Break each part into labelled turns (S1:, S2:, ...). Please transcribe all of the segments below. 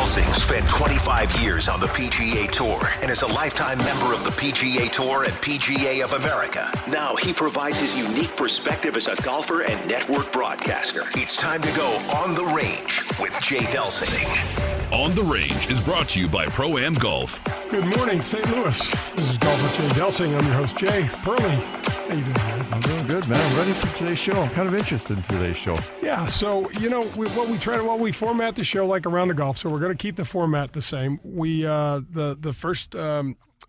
S1: Delsing spent 25 years on the PGA Tour and is a lifetime member of the PGA Tour and PGA of America. Now he provides his unique perspective as a golfer and network broadcaster. It's time to go on the range with Jay Delsing.
S2: On the Range is brought to you by Pro-Am Golf.
S3: Good morning, St. Louis. This is Golf with Jay Delsing. I'm your host, Jay. Perley, how you doing, man?
S4: I'm doing good, man. I'm ready for today's show. I'm kind of interested in today's show.
S3: Yeah, so, we format the show like around the golf, so we're going to keep the format the same. The first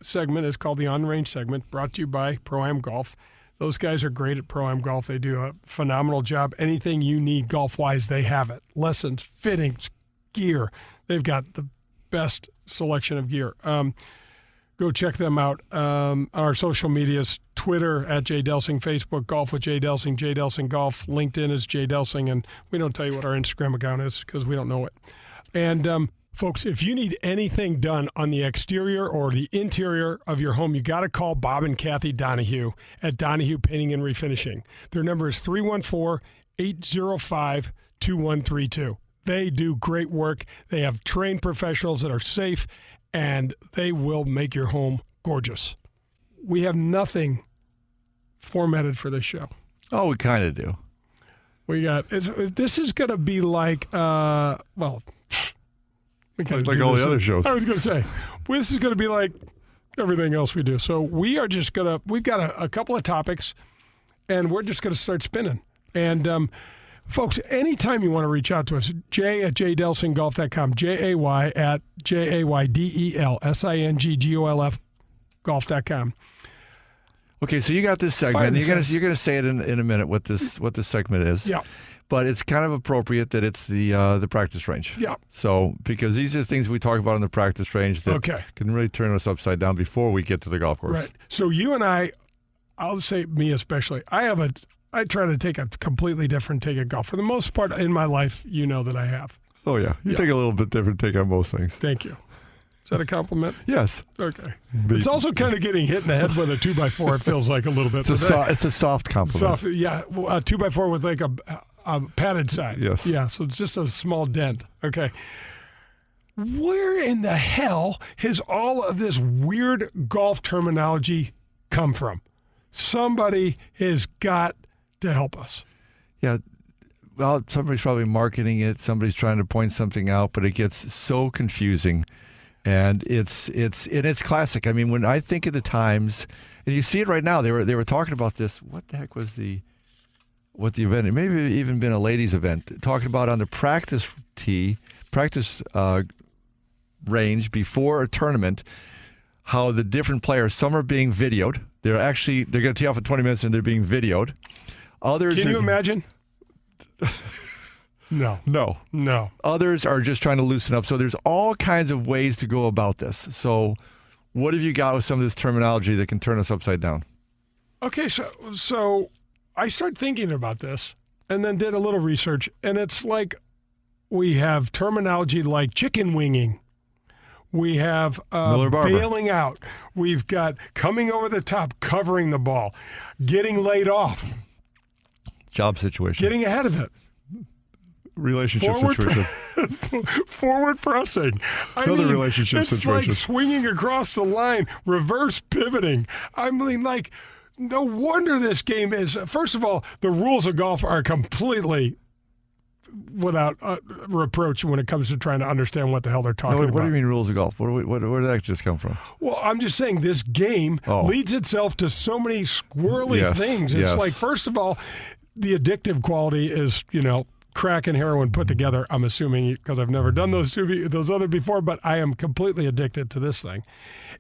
S3: segment is called the On the Range segment, brought to you by Pro-Am Golf. Those guys are great at Pro-Am Golf. They do a phenomenal job. Anything you need golf-wise, they have it. Lessons, fittings, gear. They've got the best selection of gear. Go check them out. Our social medias, Twitter at Jay Delsing, Facebook, Golf with Jay Delsing Golf. LinkedIn is Jay Delsing, and we don't tell you what our Instagram account is because we don't know it. And folks, if you need anything done on the exterior or the interior of your home, you got to call Bob and Kathy Donahue at Donahue Painting and Refinishing. Their number is 314-805-2132. They do great work. They have trained professionals that are safe, and they will make your home gorgeous. We have nothing formatted for this show.
S4: Oh, we kind of do.
S3: This is going to be like, like all
S4: the other shows.
S3: I was going to say, this is going to be like everything else we do. So we've got a couple of topics, and we're just going to start spinning. And folks, anytime you want to reach out to us, Jay at jaydelsinggolf.com, Jay at JAYDELSINGGOLF golf.com.
S4: Okay, so you got this segment. You're gonna say it in a minute what this segment is.
S3: Yeah.
S4: But it's kind of appropriate that it's the practice range.
S3: Yeah.
S4: So because these are things we talk about on the practice range that can really turn us upside down before we get to the golf course.
S3: Right. So you and I'll say me especially, I try to take a completely different take at golf. For the most part in my life, you know that I have.
S4: Oh, yeah. You take a little bit different take on most things.
S3: Thank you. Is that a compliment?
S4: Yes.
S3: Okay. It's also kind of getting hit in the head with a 2x4. It feels like a little bit.
S4: It's a soft compliment.
S3: A 2x4 with like a padded side.
S4: Yes.
S3: Yeah, so it's just a small dent. Okay. Where in the hell has all of this weird golf terminology come from? Somebody has got to help us.
S4: Yeah. Well, somebody's probably marketing it. Somebody's trying to point something out, but it gets so confusing. And it's classic. I mean, when I think of the times, and you see it right now, they were talking about this. What the heck was the event? It may have even been a ladies' event. Talking about on the practice range before a tournament, how the different players, some are being videoed. They're going to tee off in 20 minutes and they're being videoed. Others
S3: Can you imagine? No.
S4: Others are just trying to loosen up. So there's all kinds of ways to go about this. So what have you got with some of this terminology that can turn us upside down?
S3: Okay, so I started thinking about this and then did a little research, and it's like we have terminology like chicken winging. We have bailing out. We've got coming over the top, covering the ball, getting laid off.
S4: Job situation.
S3: Getting ahead of it.
S4: Relationship situation.
S3: Forward pressing.
S4: Relationship situation.
S3: It's like swinging across the line, reverse pivoting. I mean, like, no wonder this game is, first of all, the rules of golf are completely without reproach when it comes to trying to understand what the hell they're talking about.
S4: What do you mean rules of golf? Where did that just come from?
S3: Well, I'm just saying this game leads itself to so many squirrely things. It's like, first of all, the addictive quality is, crack and heroin put together, I'm assuming, because I've never done those other before, but I am completely addicted to this thing.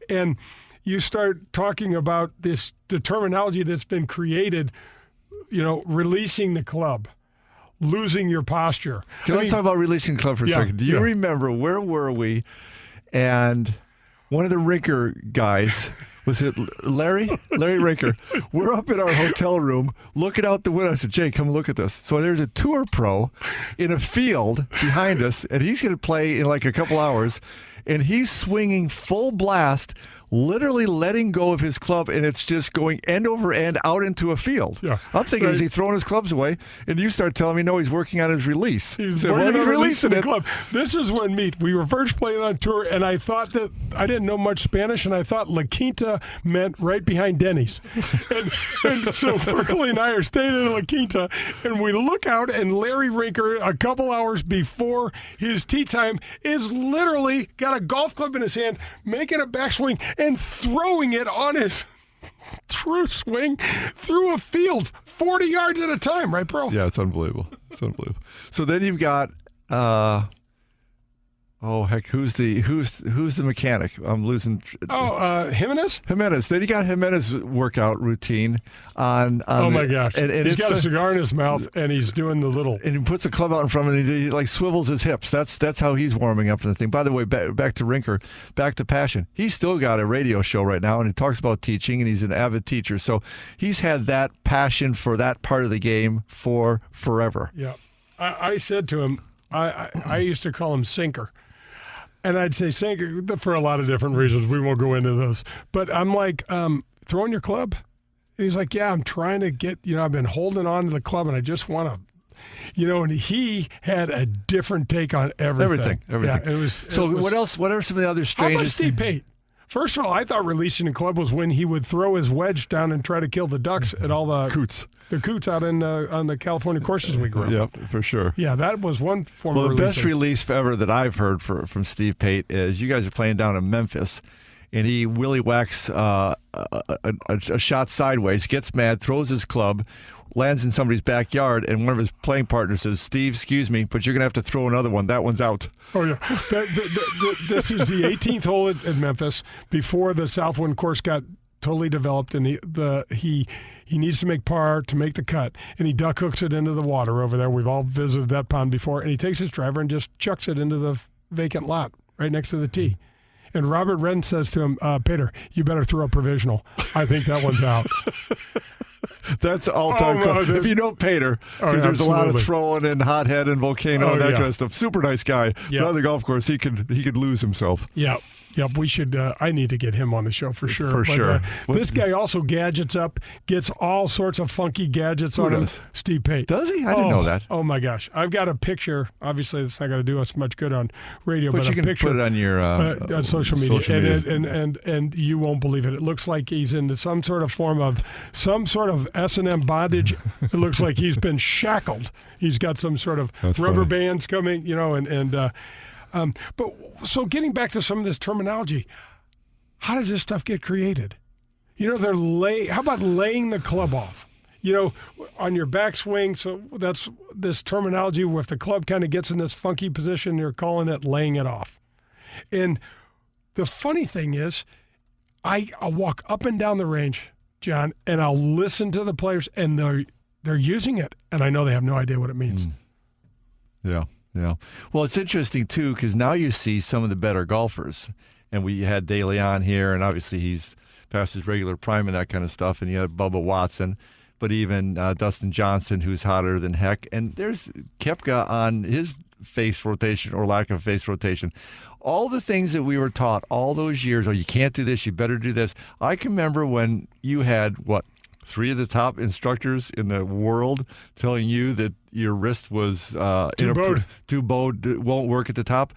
S3: And you start talking about the terminology that's been created, releasing the club. Losing your posture.
S4: Let's talk about releasing the club for a second. Do you remember where were we? And one of the Rinker guys, was it Larry? Larry Rinker. We're up in our hotel room looking out the window. I said, Jay, come look at this. So there's a tour pro in a field behind us, and he's going to play in like a couple hours. and he's swinging full blast, literally letting go of his club, and it's just going end over end out into a field.
S3: Yeah.
S4: I'm thinking, is he throwing his clubs away? And you start telling me, no, he's working on his release.
S3: He's
S4: releasing
S3: the
S4: it.
S3: club. This is when we were first playing on tour, and I thought that I didn't know much Spanish, and I thought La Quinta meant right behind Denny's. and so Perles and I are staying in La Quinta, and we look out, and Larry Rinker, a couple hours before his tee time, is literally got a golf club in his hand, making a backswing and throwing it on his true swing through a field 40 yards at a time, right, Pearl?
S4: Yeah, it's unbelievable. It's unbelievable. So then you've got who's the mechanic? I'm losing.
S3: Jimenez?
S4: Jimenez. Then you got Jimenez workout routine on
S3: oh my gosh!
S4: And
S3: he's got a cigar in his mouth, and he's doing the little.
S4: And he puts the club out in front of him, and he like swivels his hips. That's how he's warming up to the thing. By the way, back to Rinker, back to passion. He's still got a radio show right now, and he talks about teaching, and he's an avid teacher. So he's had that passion for that part of the game for forever.
S3: Yeah, I said to him, I used to call him Sinker. And I'd say Sinker for a lot of different reasons. We won't go into those. But I'm like, throwing your club? And he's like, yeah, I'm trying to get, I've been holding on to the club and I just want to, and he had a different take on everything.
S4: Everything.
S3: Yeah, it was.
S4: What else? What are some of the other strangest?
S3: How about Steve Pate? First of all, I thought releasing the club was when he would throw his wedge down and try to kill the ducks at all the
S4: coots.
S3: The coots out on the California courses we grew up.
S4: Yep, for sure.
S3: Yeah, that was one form of
S4: the
S3: releasing.
S4: best release ever that I've heard from Steve Pate is you guys are playing down in Memphis, and he willy whacks a shot sideways, gets mad, throws his club, lands in somebody's backyard, and one of his playing partners says, "Steve, excuse me, but you're going to have to throw another one. That one's out."
S3: Oh, yeah. This is the 18th hole at Memphis before the Southwind course got totally developed, and he needs to make par to make the cut, and he duck hooks it into the water over there. We've all visited that pond before, and he takes his driver and just chucks it into the vacant lot right next to the tee. And Robert Wren says to him, Peter, you better throw a provisional. I think that one's out.
S4: That's all-time if you know Pater, because there's a lot of throwing and hothead and volcano and that kind of stuff. Super nice guy. But on the golf course, he could lose himself.
S3: Yeah. Yep, we should. I need to get him on the show for sure.
S4: For sure.
S3: This guy also gadgets up, gets all sorts of funky gadgets on him. Steve Pate.
S4: Does he? I didn't know that.
S3: Oh my gosh, I've got a picture. Obviously, it's not going to do us much good on radio, but
S4: you
S3: a
S4: can
S3: picture
S4: put it on your
S3: on social media, and you won't believe it. It looks like he's in some sort of S&M bondage. It looks like he's been shackled. He's got some sort of rubber bands coming, But so getting back to some of this terminology, how does this stuff get created? How about laying the club off? On your backswing. So that's this terminology where if the club kind of gets in this funky position, you're calling it laying it off. And the funny thing is, I'll walk up and down the range, John, and I'll listen to the players, and they're using it, and I know they have no idea what it means.
S4: Yeah. Yeah. Well, it's interesting, too, because now you see some of the better golfers. And we had De Leon here, and obviously he's past his regular prime and that kind of stuff. And you have Bubba Watson, but even Dustin Johnson, who's hotter than heck. And there's Koepka on his face rotation or lack of face rotation. All the things that we were taught all those years, you can't do this, you better do this. I can remember when you had, 3 of the top instructors in the world telling you that your wrist was too bowed, won't work at the top.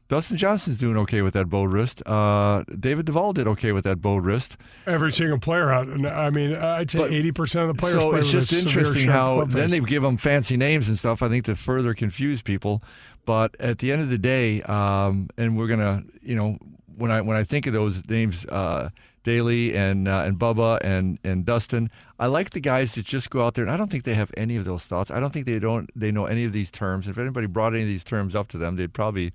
S4: Dustin Johnson's doing okay with that bowed wrist. David Duval did okay with that bowed wrist.
S3: Every single player out. I mean, I'd say 80% of the players play with
S4: it's just interesting how then they give them fancy names and stuff, I think, to further confuse people. But at the end of the day, and we're going to, when I think of those names, Daly and Bubba and Dustin, I like the guys that just go out there, and I don't think they have any of those thoughts. I don't think they know any of these terms. If anybody brought any of these terms up to them, they'd probably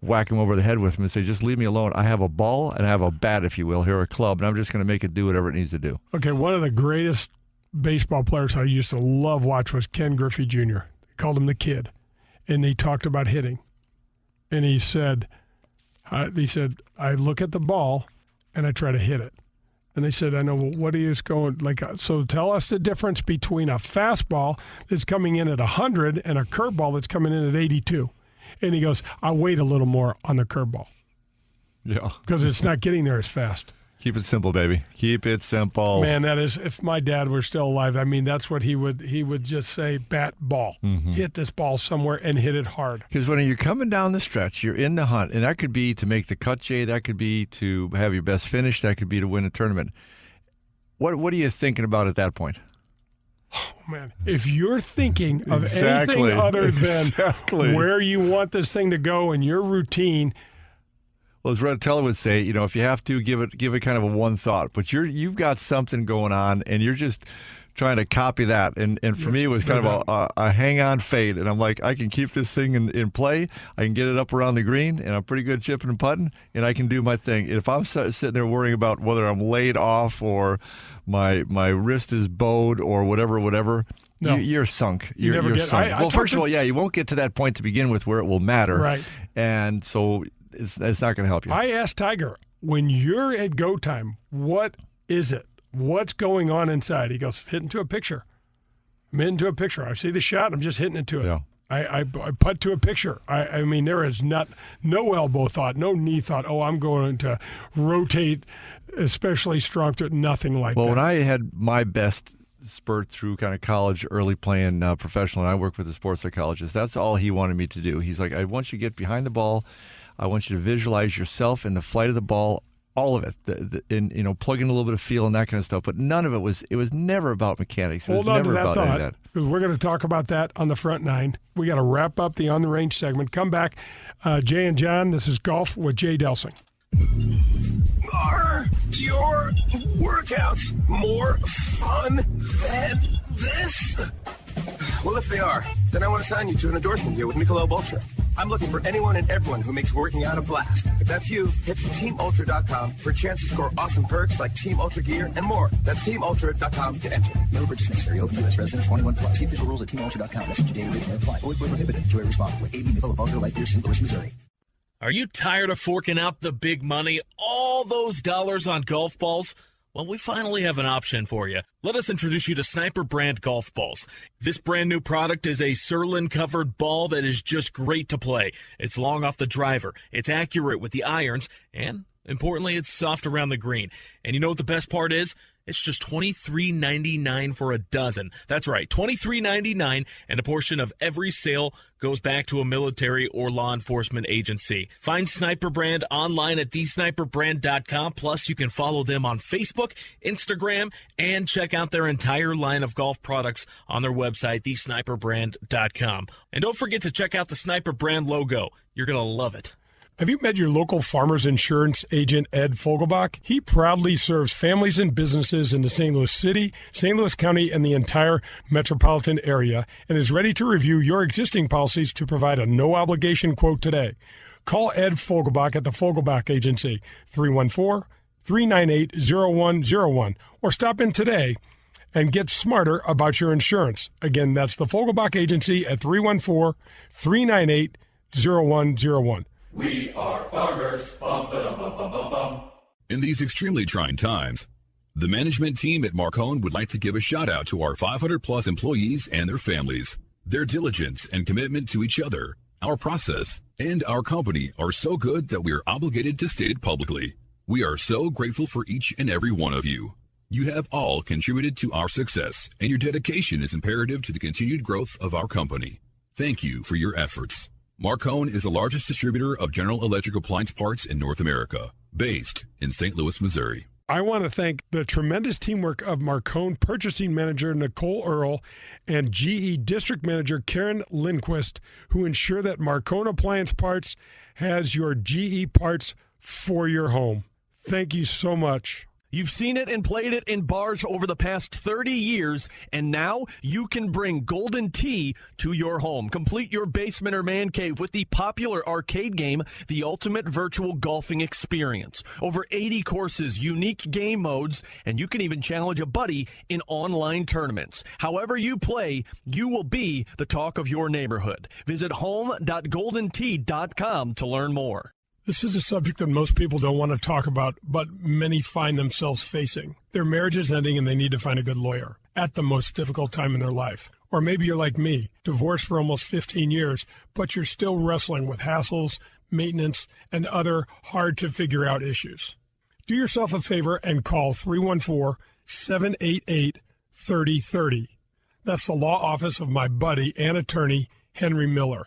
S4: whack them over the head with them and say, just leave me alone. I have a ball and I have a bat, if you will, here, a club, and I'm just going to make it do whatever it needs to do.
S3: Okay, one of the greatest baseball players I used to love watch was Ken Griffey Jr. They called him the Kid, and they talked about hitting. And he said, I look at the ball and I try to hit it. And they said, I know, well, what are you going, so tell us the difference between a fastball that's coming in at 100 and a curveball that's coming in at 82. And he goes, I wait a little more on the curveball.
S4: Yeah.
S3: Because it's not getting there as fast.
S4: Keep it simple, baby. Keep it simple.
S3: Man, that is, if my dad were still alive, I mean, that's what he would just say, bat, ball. Hit this ball somewhere and hit it hard.
S4: Because when you're coming down the stretch, you're in the hunt, and that could be to make the cut, Jay. That could be to have your best finish. That could be to win a tournament. What are you thinking about at that point?
S3: Oh, man. If you're thinking of anything other than where you want this thing to go and your routine.
S4: Well, as Red Teller would say, if you have to, give it kind of a one thought. But you've got something going on, and you're just trying to copy that. And for me, it was kind of a hang-on fade. And I'm like, I can keep this thing in play. I can get it up around the green, and I'm pretty good chipping and putting, and I can do my thing. If I'm sitting there worrying about whether I'm laid off or my wrist is bowed or whatever,
S3: no.
S4: You're sunk.
S3: You're
S4: sunk. First of all, you won't get to that point to begin with where it will matter.
S3: Right.
S4: And so it's not going to help you.
S3: I asked Tiger, when you're at go time, what is it? What's going on inside? He goes, hitting to a picture. I'm hitting to a picture. I see the shot. I'm just hitting it to it.
S4: Yeah.
S3: I putt to a picture. I mean, there is no elbow thought, no knee thought. Oh, I'm going to rotate, especially strong through. Nothing like that.
S4: Well, when I had my best spurt through kind of college, early playing professional, and I work with a sports psychologist, that's all he wanted me to do. He's like, I want you to get behind the ball. I want you to visualize yourself in the flight of the ball, all of it, plug in a little bit of feel and that kind of stuff. But none of it was never about mechanics.
S3: Hold on to that thought, because we're going to talk about that on the front nine. We got to wrap up the On the Range segment. Come back, Jay and John. This is Golf with Jay Delsing.
S5: Are your workouts more fun than this? Well, if they are, then I want to sign you to an endorsement deal with Michelob Ultra. I'm looking for anyone and everyone who makes working out a blast. If that's you, hit TeamUltra.com for a chance to score awesome perks like Team Ultra gear and more. That's TeamUltra.com to enter.
S6: No purchase necessary. Open U.S. residents 21 plus. See official rules at TeamUltra.com. Message and data rate may apply. Always prohibited. Enjoy responsibly. AB Michelob Ultra Light Beer, St. Louis, Missouri.
S7: Are you tired of forking out the big money, all those dollars on golf balls? Well, we finally have an option for you. Let us introduce you to Sniper brand golf balls. This brand new product is a Surlyn-covered ball that is just great to play. It's long off the driver, it's accurate with the irons, and importantly, it's soft around the green. And you know what the best part is? It's just $23.99 for a dozen. That's right, $23.99, and a portion of every sale goes back to a military or law enforcement agency. Find Sniper Brand online at thesniperbrand.com. Plus, you can follow them on Facebook, Instagram, and check out their entire line of golf products on their website, thesniperbrand.com. And don't forget to check out the Sniper Brand logo. You're going to love it.
S3: Have you met your local farmer's insurance agent, Ed Fogelbach? He proudly serves families and businesses in the St. Louis City, St. Louis County, and the entire metropolitan area, and is ready to review your existing policies to provide a no-obligation quote today. Call Ed Fogelbach at the Fogelbach Agency, 314-398-0101, or stop in today and get smarter about your insurance. Again, that's the Fogelbach Agency at 314-398-0101.
S2: We are farmers. Bum, ba-dum, bum, bum, bum, bum. In these extremely trying times, the management team at Marcone would like to give a shout out to our 500-plus employees and their families. Their diligence and commitment to each other, our process, and our company are so good that we are obligated to state it publicly. We are so grateful for each and every one of you. You have all contributed to our success, and your dedication is imperative to the continued growth of our company. Thank you for your efforts. Marcone is the largest distributor of General Electric appliance parts in North America, based in St. Louis, Missouri.
S3: I want to thank the tremendous teamwork of Marcone Purchasing Manager Nicole Earle and GE District Manager Karen Lindquist, who ensure that Marcone Appliance Parts has your GE parts for your home. Thank you so much.
S8: You've seen it and played it in bars over the past 30 years, and now you can bring Golden Tee to your home. Complete your basement or man cave with the popular arcade game, The Ultimate Virtual Golfing Experience. Over 80 courses, unique game modes, and you can even challenge a buddy in online tournaments. However you play, you will be the talk of your neighborhood. Visit home.goldentee.com to learn more.
S3: This is a subject that most people don't want to talk about, but many find themselves facing. Their marriage is ending and they need to find a good lawyer at the most difficult time in their life. Or maybe you're like me, divorced for almost 15 years, but you're still wrestling with hassles, maintenance, and other hard-to-figure-out issues. Do yourself a favor and call 314-788-3030. That's the law office of my buddy and attorney, Henry Miller.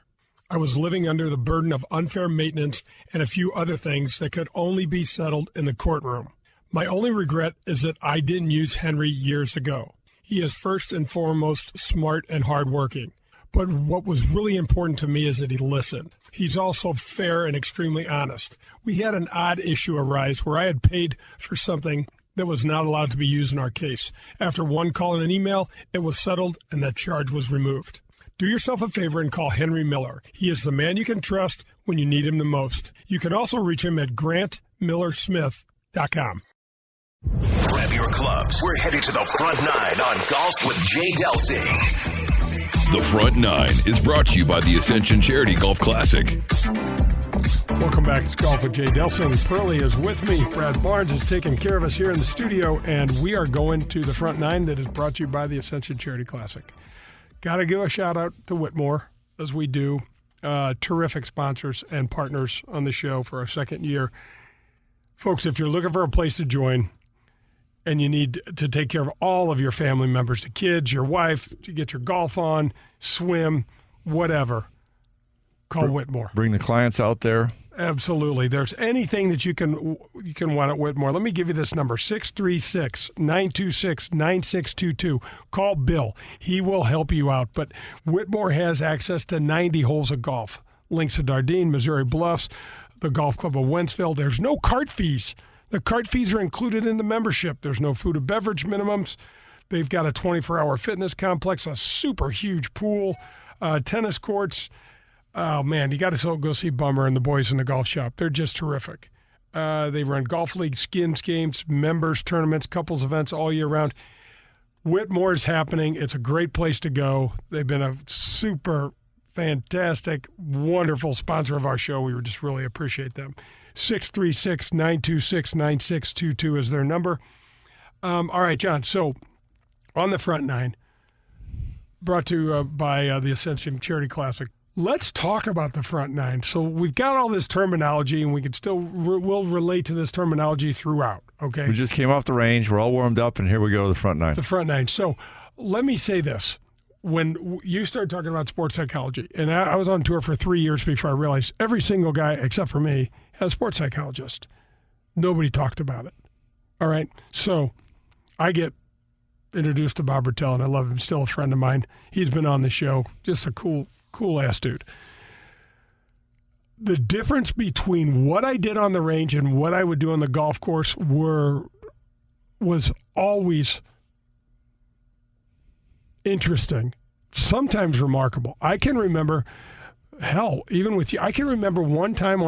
S3: I was living under the burden of unfair maintenance and a few other things that could only be settled in the courtroom. My only regret is that I didn't use Henry years ago. He is first and foremost smart and hardworking. But what was really important to me is that he listened. He's also fair and extremely honest. We had an odd issue arise where I had paid for something that was not allowed to be used in our case. After one call and an email, it was settled and that charge was removed. Do yourself a favor and call Henry Miller. He is the man you can trust when you need him the most. You can also reach him at grantmillersmith.com.
S1: Grab your clubs. We're headed to the front nine on Golf with Jay Delsing.
S2: The Front Nine is brought to you by the Ascension Charity Golf Classic.
S3: Welcome back. It's Golf with Jay Delsing. Pearlie is with me. Brad Barnes is taking care of us here in the studio, and we are going to the Front Nine that is brought to you by the Ascension Charity Classic. Got to give a shout-out to Whitmore, as we do. Terrific sponsors and partners on the show for our second year. Folks, if you're looking for a place to join, and you need to take care of all of your family members, the kids, your wife, to get your golf on, swim, whatever, call Whitmore.
S4: Bring the clients out there.
S3: Absolutely. There's anything that you can want at Whitmore. Let me give you this number, 636-926-9622. Call Bill. He will help you out. But Whitmore has access to 90 holes of golf. Links to Dardenne, Missouri Bluffs, the Golf Club of Wentzville. There's no cart fees. The cart fees are included in the membership. There's no food or beverage minimums. They've got a 24-hour fitness complex, a super huge pool, tennis courts. Oh, man, you got to go see Bummer and the boys in the golf shop. They're just terrific. They run golf league, skins games, members, tournaments, couples events all year round. Whitmore is happening. It's a great place to go. They've been a super fantastic, wonderful sponsor of our show. We just really appreciate them. 636-926-9622 is their number. All right, John. So on the Front Nine, brought to you by the Ascension Charity Classic. Let's talk about the Front Nine. So we've got all this terminology, and we can still we'll relate to this terminology throughout. Okay.
S4: We just came off the range. We're all warmed up, and here we go to the Front Nine.
S3: The Front Nine. So let me say this. When you started talking about sports psychology, and I was on tour for 3 years before I realized every single guy, except for me, has a sports psychologist. Nobody talked about it. All right? So I get introduced to Bob Bertell, and I love him. Still a friend of mine. He's been on the show. Just a cool-ass dude. The difference between what I did on the range and what I would do on the golf course was always interesting, sometimes remarkable. I can remember, hell, even with you, I can remember one time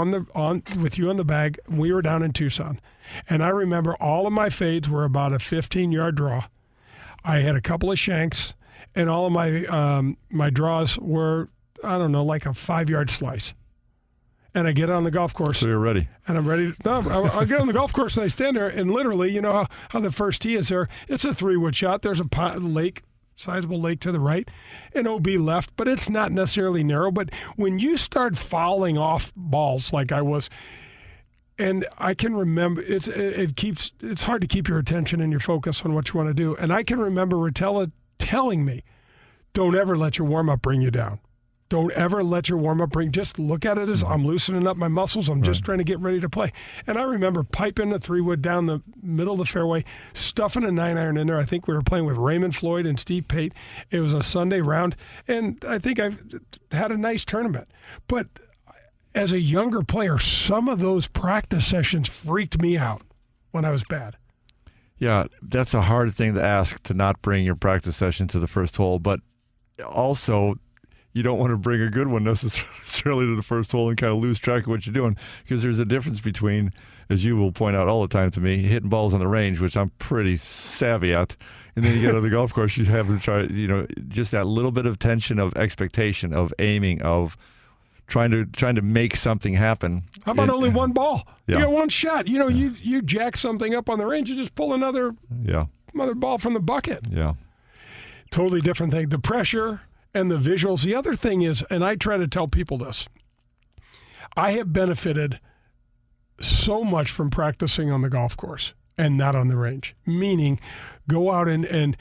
S3: with you on the bag, we were down in Tucson, and I remember all of my fades were about a 15-yard draw. I had a couple of shanks, and all of my draws were, I don't know, like a 5-yard slice. And I get on the golf course.
S4: So you're ready.
S3: And I'm ready. I get on the golf course, and I stand there, and literally, you know how the first tee is there. It's a 3-wood shot. There's a lake, sizable lake to the right, and OB left, but it's not necessarily narrow. But when you start fouling off balls like I was, and I can remember, it's hard to keep your attention and your focus on what you want to do. And I can remember Rotella telling me, don't ever let your warm-up bring you down. Don't ever let your warm-up just look at it as I'm loosening up my muscles. I'm just trying to get ready to play. And I remember piping a 3-wood down the middle of the fairway, stuffing a 9-iron in there. I think we were playing with Raymond Floyd and Steve Pate. It was a Sunday round, and I think I had a nice tournament. But as a younger player, some of those practice sessions freaked me out when I was bad.
S4: Yeah, that's a hard thing to ask, to not bring your practice session to the first hole. But also, you don't want to bring a good one necessarily to the first hole and kind of lose track of what you're doing, because there's a difference between, as you will point out all the time to me, hitting balls on the range, which I'm pretty savvy at, and then you get on the golf course, you have to try, just that little bit of tension, of expectation, of aiming, of trying to make something happen.
S3: How about only one ball?
S4: Yeah.
S3: You got one shot. You jack something up on the range, you just pull another ball from the bucket.
S4: Yeah.
S3: Totally different thing. The pressure and the visuals. The other thing is, and I try to tell people this, I have benefited so much from practicing on the golf course and not on the range. Meaning, go out and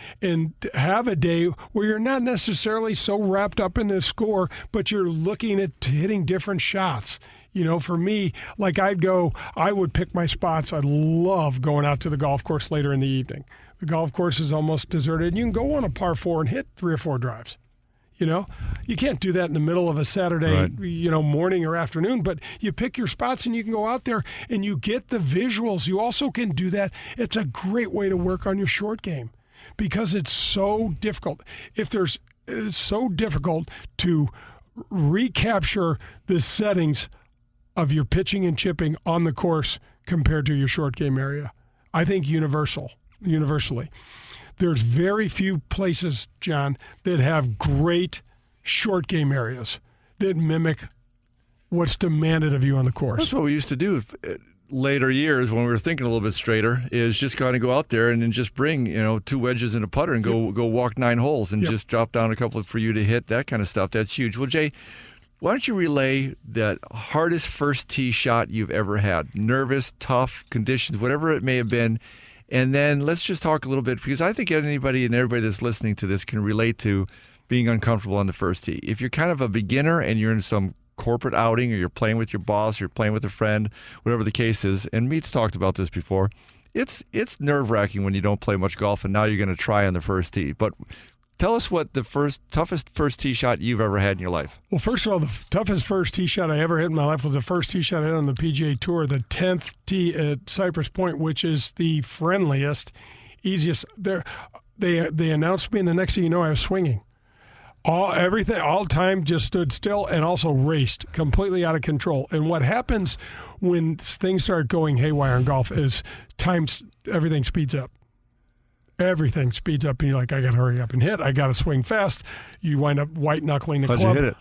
S3: have a day where you're not necessarily so wrapped up in the score, but you're looking at hitting different shots. You know, for me, like I would pick my spots. I love going out to the golf course later in the evening. The golf course is almost deserted, and you can go on a par 4 and hit 3 or 4 drives. You know, you can't do that in the middle of a Saturday, morning or afternoon, but you pick your spots and you can go out there and you get the visuals. You also can do that. It's a great way to work on your short game because it's so difficult. It's so difficult to recapture the settings of your pitching and chipping on the course compared to your short game area. I think universally. There's very few places, John, that have great short game areas that mimic what's demanded of you on the course.
S4: That's what we used to do later years when we were thinking a little bit straighter, is just kind of go out there and then just bring 2 wedges and a putter and go walk 9 holes and just drop down a couple for you to hit, that kind of stuff. That's huge. Well, Jay, why don't you relay the hardest first tee shot you've ever had? Nervous, tough, conditions, whatever it may have been. And then let's just talk a little bit, because I think anybody and everybody that's listening to this can relate to being uncomfortable on the first tee. If you're kind of a beginner and you're in some corporate outing or you're playing with your boss or you're playing with a friend, whatever the case is, and Meat's talked about this before, it's nerve-wracking when you don't play much golf and now you're going to try on the first tee. But tell us what the toughest first tee shot you've ever had in your life.
S3: Well, first of all, the toughest first tee shot I ever hit in my life was the first tee shot I hit on the PGA Tour, the 10th tee at Cypress Point, which is the friendliest, easiest. They announced me, and the next thing you know, I was swinging. All time just stood still and also raced, completely out of control. And what happens when things start going haywire in golf is everything speeds up. Everything speeds up, and you're like, I got to hurry up and hit. I got to swing fast. You wind up white-knuckling the club.
S4: How'd you hit it?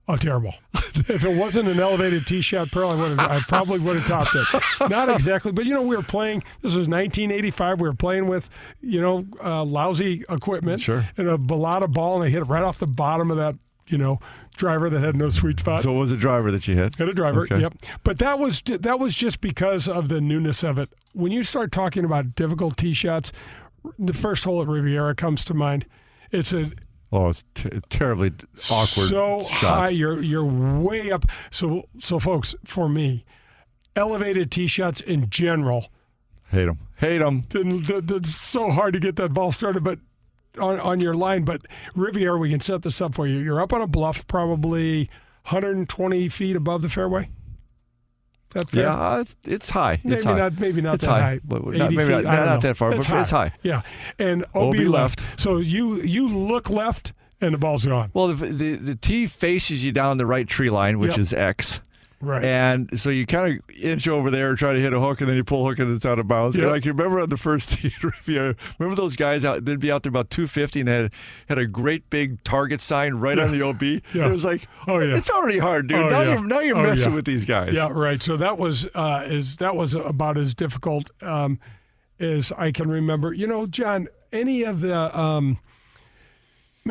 S3: Oh, terrible. If it wasn't an elevated tee shot, Pearl, I probably would have topped it. Not exactly, but, we were playing. This was 1985. We were playing with, lousy equipment.
S4: Sure.
S3: And a balata ball, and they hit it right off the bottom of that, driver that had no sweet spot.
S4: So it was a driver that you hit?
S3: Hit a driver,
S4: okay.
S3: Yep. But that was just because of the newness of it. When you start talking about difficult tee shots, the first hole at Riviera comes to mind. It's
S4: terribly awkward.
S3: So
S4: shot.
S3: high, you're way up. So folks, for me, elevated tee shots in general.
S4: Hate them.
S3: It's so hard to get that ball started, but on your line. But Riviera, we can set this up for you. You're up on a bluff, probably 120 feet above the fairway. That fair?
S4: Yeah, it's high.
S3: Maybe not
S4: it's
S3: that high.
S4: Not that far, but it's high.
S3: Yeah, and OB left. So you look left, and the ball's gone.
S4: Well, the tee faces you down the right tree line, which is X.
S3: Right.
S4: And so you kind of inch over there, try to hit a hook, and then you pull a hook and it's out of bounds.
S3: Yep.
S4: And I can remember on the first tee, remember those guys out? They'd be out there about 250 and had a great big target sign right on the OB.
S3: Yeah.
S4: It was like, it's already hard, dude. Now you're messing with these guys.
S3: Yeah, right. So that was about as difficult as I can remember. John, any of the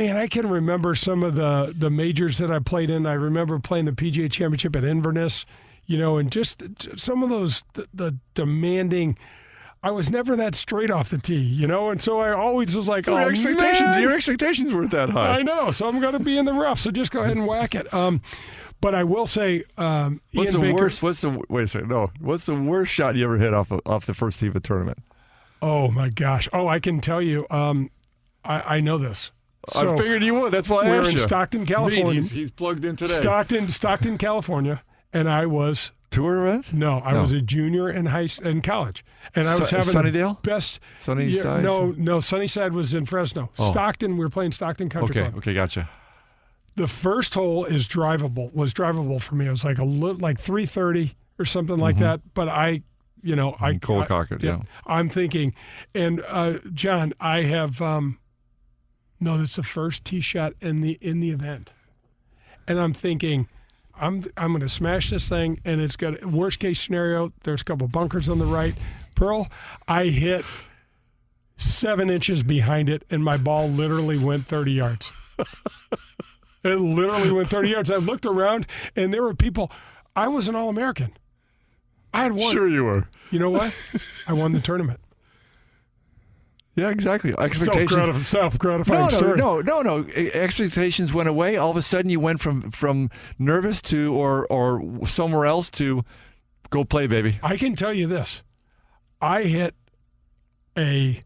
S3: I can remember some of the majors that I played in. I remember playing the PGA Championship at Inverness, and just some of those, the demanding. I was never that straight off the tee, and so I always was like,
S4: your expectations weren't that high.
S3: I know, so I'm going to be in the rough, so just go ahead and whack it. But I will say,
S4: what's the worst shot you ever hit off the first tee of a tournament?
S3: Oh, my gosh. Oh, I can tell you. I know this.
S4: So I figured you would. That's why I asked you.
S3: We're in Stockton, California.
S4: He's plugged in today.
S3: Stockton, California, and I was
S4: tour events.
S3: No, I was a junior in college, and I was having
S4: Sunnydale.
S3: Best
S4: Sunnyside.
S3: No, Sunnyside was in Fresno.
S4: Oh.
S3: Stockton. We were playing Stockton Country Club.
S4: Okay, gotcha.
S3: The first hole was drivable for me. It was like 330 or something like that. But I
S4: cold cock it. Yeah.
S3: I'm thinking, and John, I have. No, that's the first tee shot in the event, and I'm thinking, I'm going to smash this thing, and it's got worst case scenario. There's a couple bunkers on the right. Pearl, I hit 7 inches behind it, and my ball literally went 30 yards. It literally went 30 yards. I looked around, and there were people. I was an All-American. I had won.
S4: Sure you were.
S3: You know what? I won the tournament.
S4: Yeah, exactly. Expectations.
S3: Self-gratifying story.
S4: No. Expectations went away. All of a sudden, you went from nervous to or somewhere else to go play, baby.
S3: I can tell you this. I hit a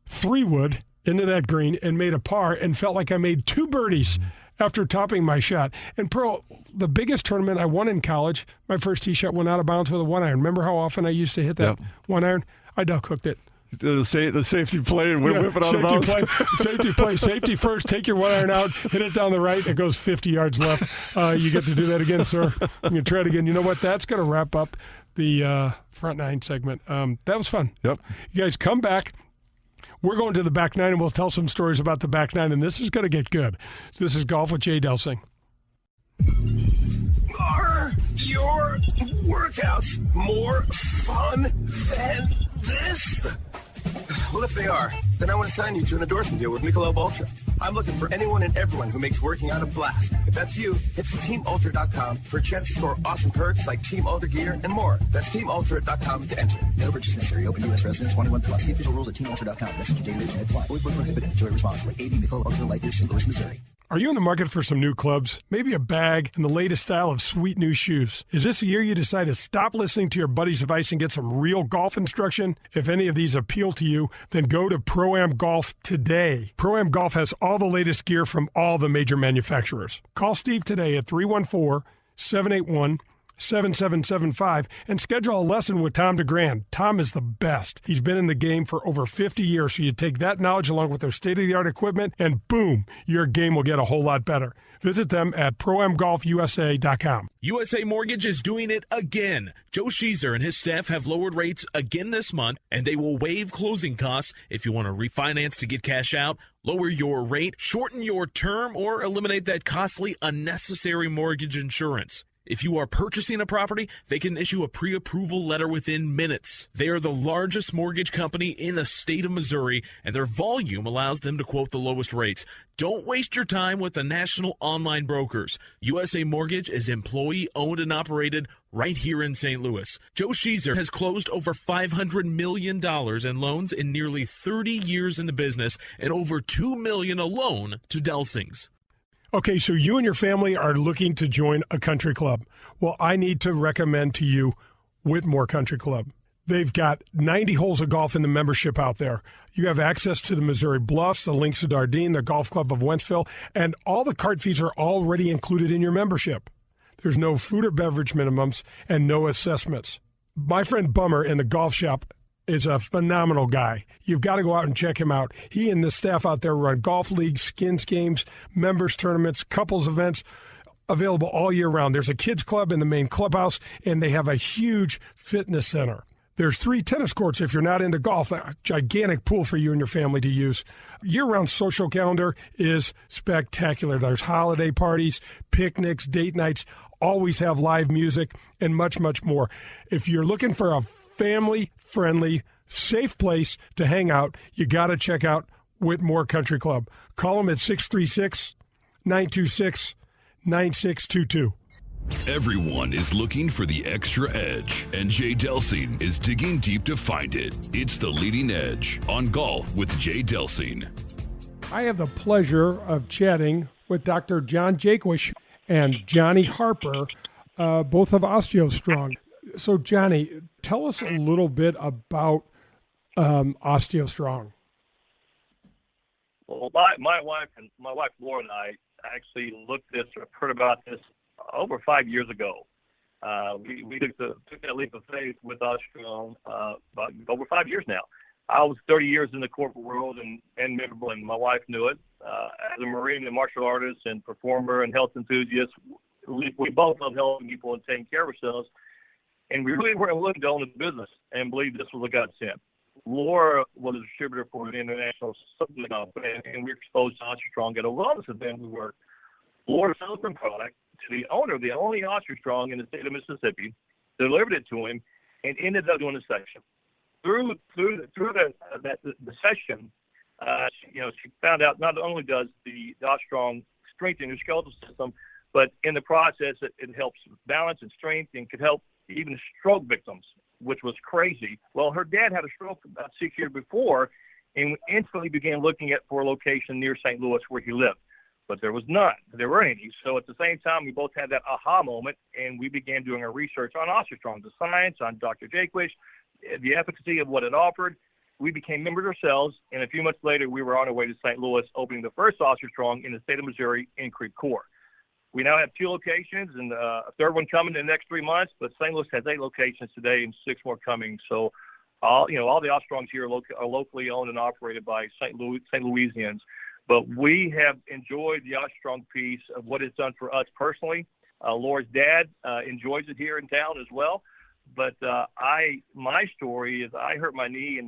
S3: 3-wood into that green and made a par and felt like I made 2 birdies after topping my shot. And Pearl, the biggest tournament I won in college, my first tee shot went out of bounds with a 1-iron. Remember how often I used to hit that 1-iron? I duck-hooked it.
S4: The safety play and whip it out of bounds.
S3: Safety first. Take your 1-iron out, hit it down the right. It goes 50 yards left. You get to do that again, sir. You can try it again. You know what? That's going to wrap up the front 9 segment. That was fun.
S4: Yep.
S3: You guys come back. We're going to the back 9, and we'll tell some stories about the back 9, and this is going to get good. So this is Golf with Jay Delsing.
S5: Are your workouts more fun than this? Well, if they are, then I want to sign you to an endorsement deal with Michelob Ultra. I'm looking for anyone and everyone who makes working out a blast. If that's you, hit teamultra.com for a chance to score awesome perks like Team Ultra gear and more. That's teamultra.com to enter.
S6: No purchase necessary. Open U.S. residents 21 plus. See official rules at teamultra.com. Message and data rates may apply. Always prohibited. Enjoy responsibly. AB Michelob Ultra Light Beer, St. Louis, Missouri.
S3: Are you in the market for some new clubs, maybe a bag, and the latest style of sweet new shoes? Is this a year you decide to stop listening to your buddy's advice and get some real golf instruction? If any of these appeal to you, then go to Pro-Am Golf today. Pro-Am Golf has all the latest gear from all the major manufacturers. Call Steve today at 314-781-7775 and schedule a lesson with Tom DeGrand. Tom is the best. He's been in the game for over 50 years, so you take that knowledge along with their state-of-the-art equipment, and boom, your game will get a whole lot better. Visit them at ProAmGolfUSA.com.
S7: USA Mortgage is doing it again. Joe Sheezer and his staff have lowered rates again this month, and they will waive closing costs if you want to refinance to get cash out, lower your rate, shorten your term, or eliminate that costly, unnecessary mortgage insurance. If you are purchasing a property, they can issue a pre-approval letter within minutes. They are the largest mortgage company in the state of Missouri, and their volume allows them to quote the lowest rates. Don't waste your time with the national online brokers. USA Mortgage is employee-owned and operated right here in St. Louis. Joe Sheezer has closed over $500 million in loans in nearly 30 years in the business and over $2 million alone to Delsing's.
S3: Okay, so you and your family are looking to join a country club. Well, I need to recommend to you Whitmore Country Club. They've got 90 holes of golf in the membership out there. You have access to the Missouri Bluffs, the Links of Dardenne, the Golf Club of Wentzville, and all the cart fees are already included in your membership. There's no food or beverage minimums and no assessments. My friend Bummer in the golf shop is a phenomenal guy. You've got to go out and check him out. He and the staff out there run golf leagues, skins games, members tournaments, couples events, available all year round. There's a kids club in the main clubhouse, and they have a huge fitness center. There's 3 tennis courts if you're not into golf, a gigantic pool for you and your family to use. Year-round social calendar is spectacular. There's holiday parties, picnics, date nights, always have live music, and much, much more. If you're looking for a family-friendly, safe place to hang out, you got to check out Whitmore Country Club. Call them at 636-926-9622.
S2: Everyone is looking for the extra edge, and Jay Delsing is digging deep to find it. It's The Leading Edge on Golf with Jay Delsing.
S3: I have the pleasure of chatting with Dr. John Jaquish and Johnny Harper, both of OsteoStrong. So, Johnny, tell us a little bit about OsteoStrong.
S9: Well, my wife Laura and I actually looked at this or heard about this over 5 years ago. We took that leap of faith with OsteoStrong about over 5 years now. I was 30 years in the corporate world and miserable, and my wife knew it. As a Marine and martial artist and performer and health enthusiast, we both love helping people and taking care of ourselves. And we really weren't looking to own the business and believe this was a godsend. Laura was a distributor for an international supplement company, and we were exposed to OsteoStrong at a wellness event we worked. Laura sold the product to the owner of the only OsteoStrong in the state of Mississippi, delivered it to him, and ended up doing a session. Through the session, she found out not only does the OsteoStrong strengthen your skeletal system, But in the process, it helps balance and strength and could help even stroke victims, which was crazy. Well, her dad had a stroke about 6 years before, and we instantly began looking for a location near St. Louis where he lived. But there was none. There weren't any. So at the same time, we both had that aha moment, and we began doing our research on Osteostrong, the science, on Dr. Jaquish, the efficacy of what it offered. We became members ourselves, and a few months later, we were on our way to St. Louis, opening the first Osteostrong in the state of Missouri in Creve Coeur. We now have 2 locations, and a third one coming in the next 3 months. But St. Louis has 8 locations today, and 6 more coming. So, all the Ostrongs here are locally owned and operated by St. Louisians. But we have enjoyed the Ostrong piece of what it's done for us personally. Laura's dad enjoys it here in town as well. But my story is I hurt my knee in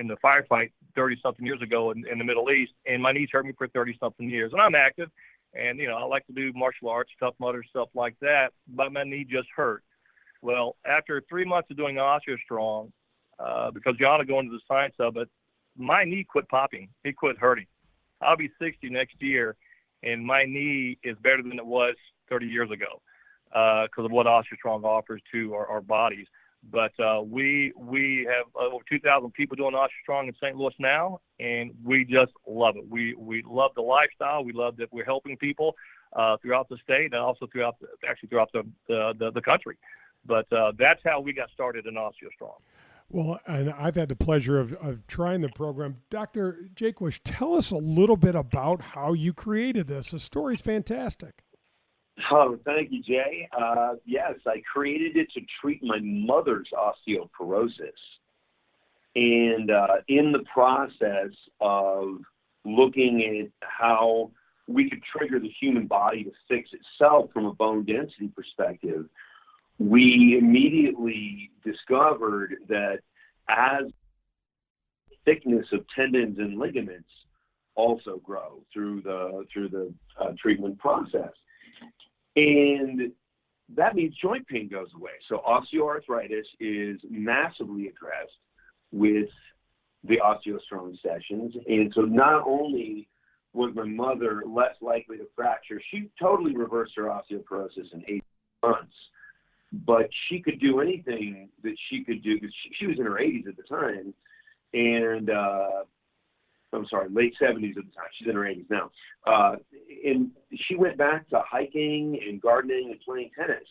S9: the firefight 30-something years ago in the Middle East, and my knees hurt me for 30-something years. And I'm active. And, I like to do martial arts, Tough Mudder, stuff like that, but my knee just hurt. Well, after 3 months of doing Osteostrong, because you ought to go into the science of it, my knee quit popping. It quit hurting. I'll be 60 next year, and my knee is better than it was 30 years ago because of what Osteostrong offers to our bodies. But we have over 2,000 people doing Osteostrong in St. Louis now, and we just love it. We love the lifestyle. We love that we're helping people throughout the state and also throughout the country. But that's how we got started in Osteostrong.
S3: Well, and I've had the pleasure of trying the program. Dr. Jaquish, tell us a little bit about how you created this. The story's fantastic.
S10: Oh, thank you, Jay. Yes, I created it to treat my mother's osteoporosis. And in the process of looking at how we could trigger the human body to fix itself from a bone density perspective, we immediately discovered that as thickness of tendons and ligaments also grow through the treatment process. And that means joint pain goes away. So osteoarthritis is massively addressed with the Osteostrong sessions. And so not only was my mother less likely to fracture, she totally reversed her osteoporosis in 8 months. But she could do anything that she could do, because she was in her 80s at the time. And late 70s at the time. She's in her 80s now. And she went back to hiking and gardening and playing tennis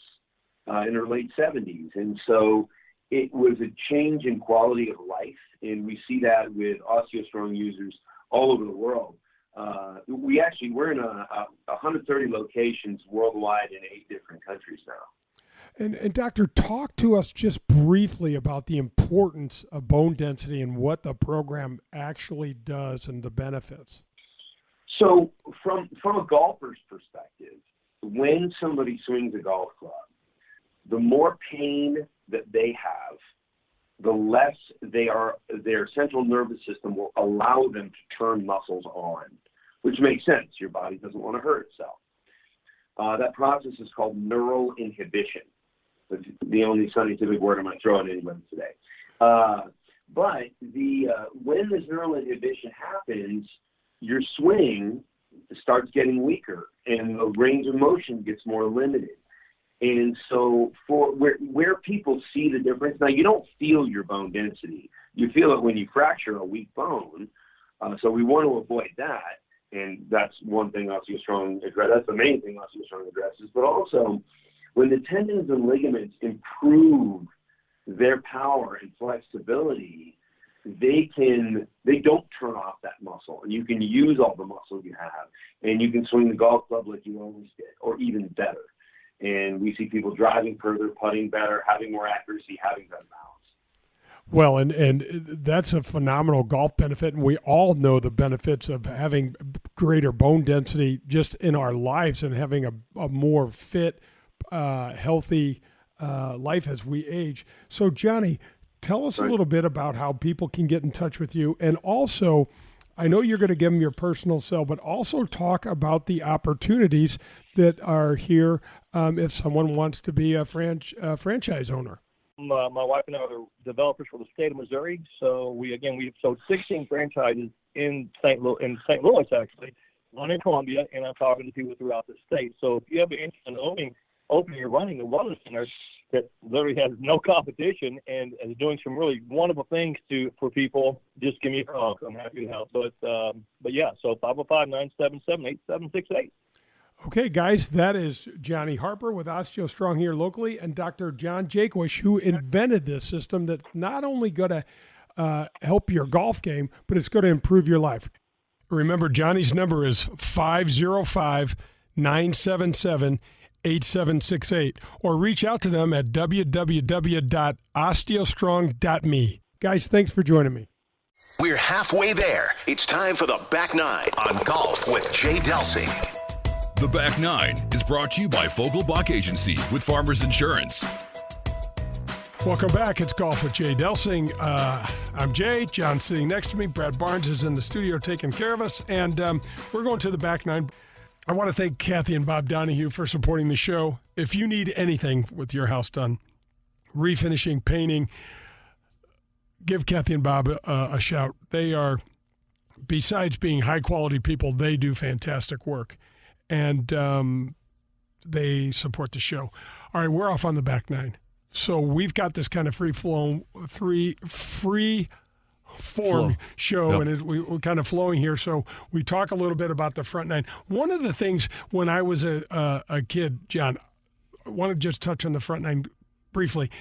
S10: in her late 70s. And so it was a change in quality of life. And we see that with Osteostrong users all over the world. We're in 130 locations worldwide in 8 different countries now.
S3: And Doctor, talk to us just briefly about the importance of bone density and what the program actually does and the benefits.
S10: So from a golfer's perspective, when somebody swings a golf club, the more pain that they have, the less their central nervous system will allow them to turn muscles on, which makes sense. Your body doesn't want to hurt itself. That process is called neural inhibition. That's the only scientific word I might throw at anybody today. But when this neural inhibition happens, your swing starts getting weaker and the range of motion gets more limited. And so for where people see the difference, now you don't feel your bone density. You feel it when you fracture a weak bone. So we want to avoid that. And that's one thing Osteostrong addresses. That's the main thing Osteostrong addresses. But also, when the tendons and ligaments improve their power and flexibility, they don't turn off that muscle, and you can use all the muscle you have, and you can swing the golf club like you always did, or even better. And we see people driving further, putting better, having more accuracy, having better balance.
S3: Well, and that's a phenomenal golf benefit, and we all know the benefits of having greater bone density just in our lives and having a more fit, healthy life as we age. So, Johnny, tell us a little bit about how people can get in touch with you. And also, I know you're going to give them your personal cell, but also talk about the opportunities that are here if someone wants to be a franchise owner.
S9: My wife and I are developers for the state of Missouri. So we've sold 16 franchises in St. Louis, actually. one in Columbia, and I'm talking to people throughout the state. So if you have an interest in opening or running a wellness center that literally has no competition and is doing some really wonderful things for people, just give me a call. I'm happy to help. But yeah, so 505-977-8768.
S3: Okay, guys, that is Johnny Harper with OsteoStrong here locally, and Dr. John Jaquish, who invented this system that's not only going to help your golf game, but it's going to improve your life. Remember, Johnny's number is 505-977-8768, or reach out to them at www.osteostrong.me. Guys, thanks for joining me.
S1: We're halfway there. It's time for the Back Nine on Golf with Jay Delsing.
S2: The Back Nine is brought to you by Vogelbach Agency with Farmers Insurance.
S3: Welcome back. It's Golf with Jay Delsing. I'm Jay. John's sitting next to me. Brad Barnes is in the studio taking care of us. And we're going to the Back Nine. I want to thank Kathy and Bob Donahue for supporting the show. If you need anything with your house done, refinishing, painting, give Kathy and Bob a shout. They are, besides being high-quality people, they do fantastic work. And they support the show. All right, we're off on the Back Nine. So we've got this kind of free form show, yep. And we're kind of flowing here. So we talk a little bit about the front nine. One of the things when I was a kid, John, I want to just touch on the front nine briefly.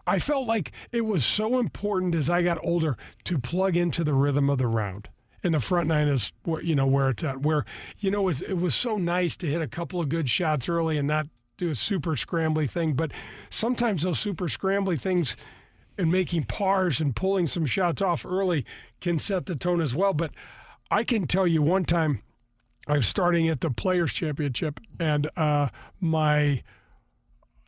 S3: I felt like it was so important as I got older to plug into the rhythm of the round. And the front nine is where it's at. Where it was so nice to hit a couple of good shots early and not do a super scrambly thing. But sometimes those super scrambly things and making pars and pulling some shots off early can set the tone as well. But I can tell you one time I was starting at the Players Championship, and the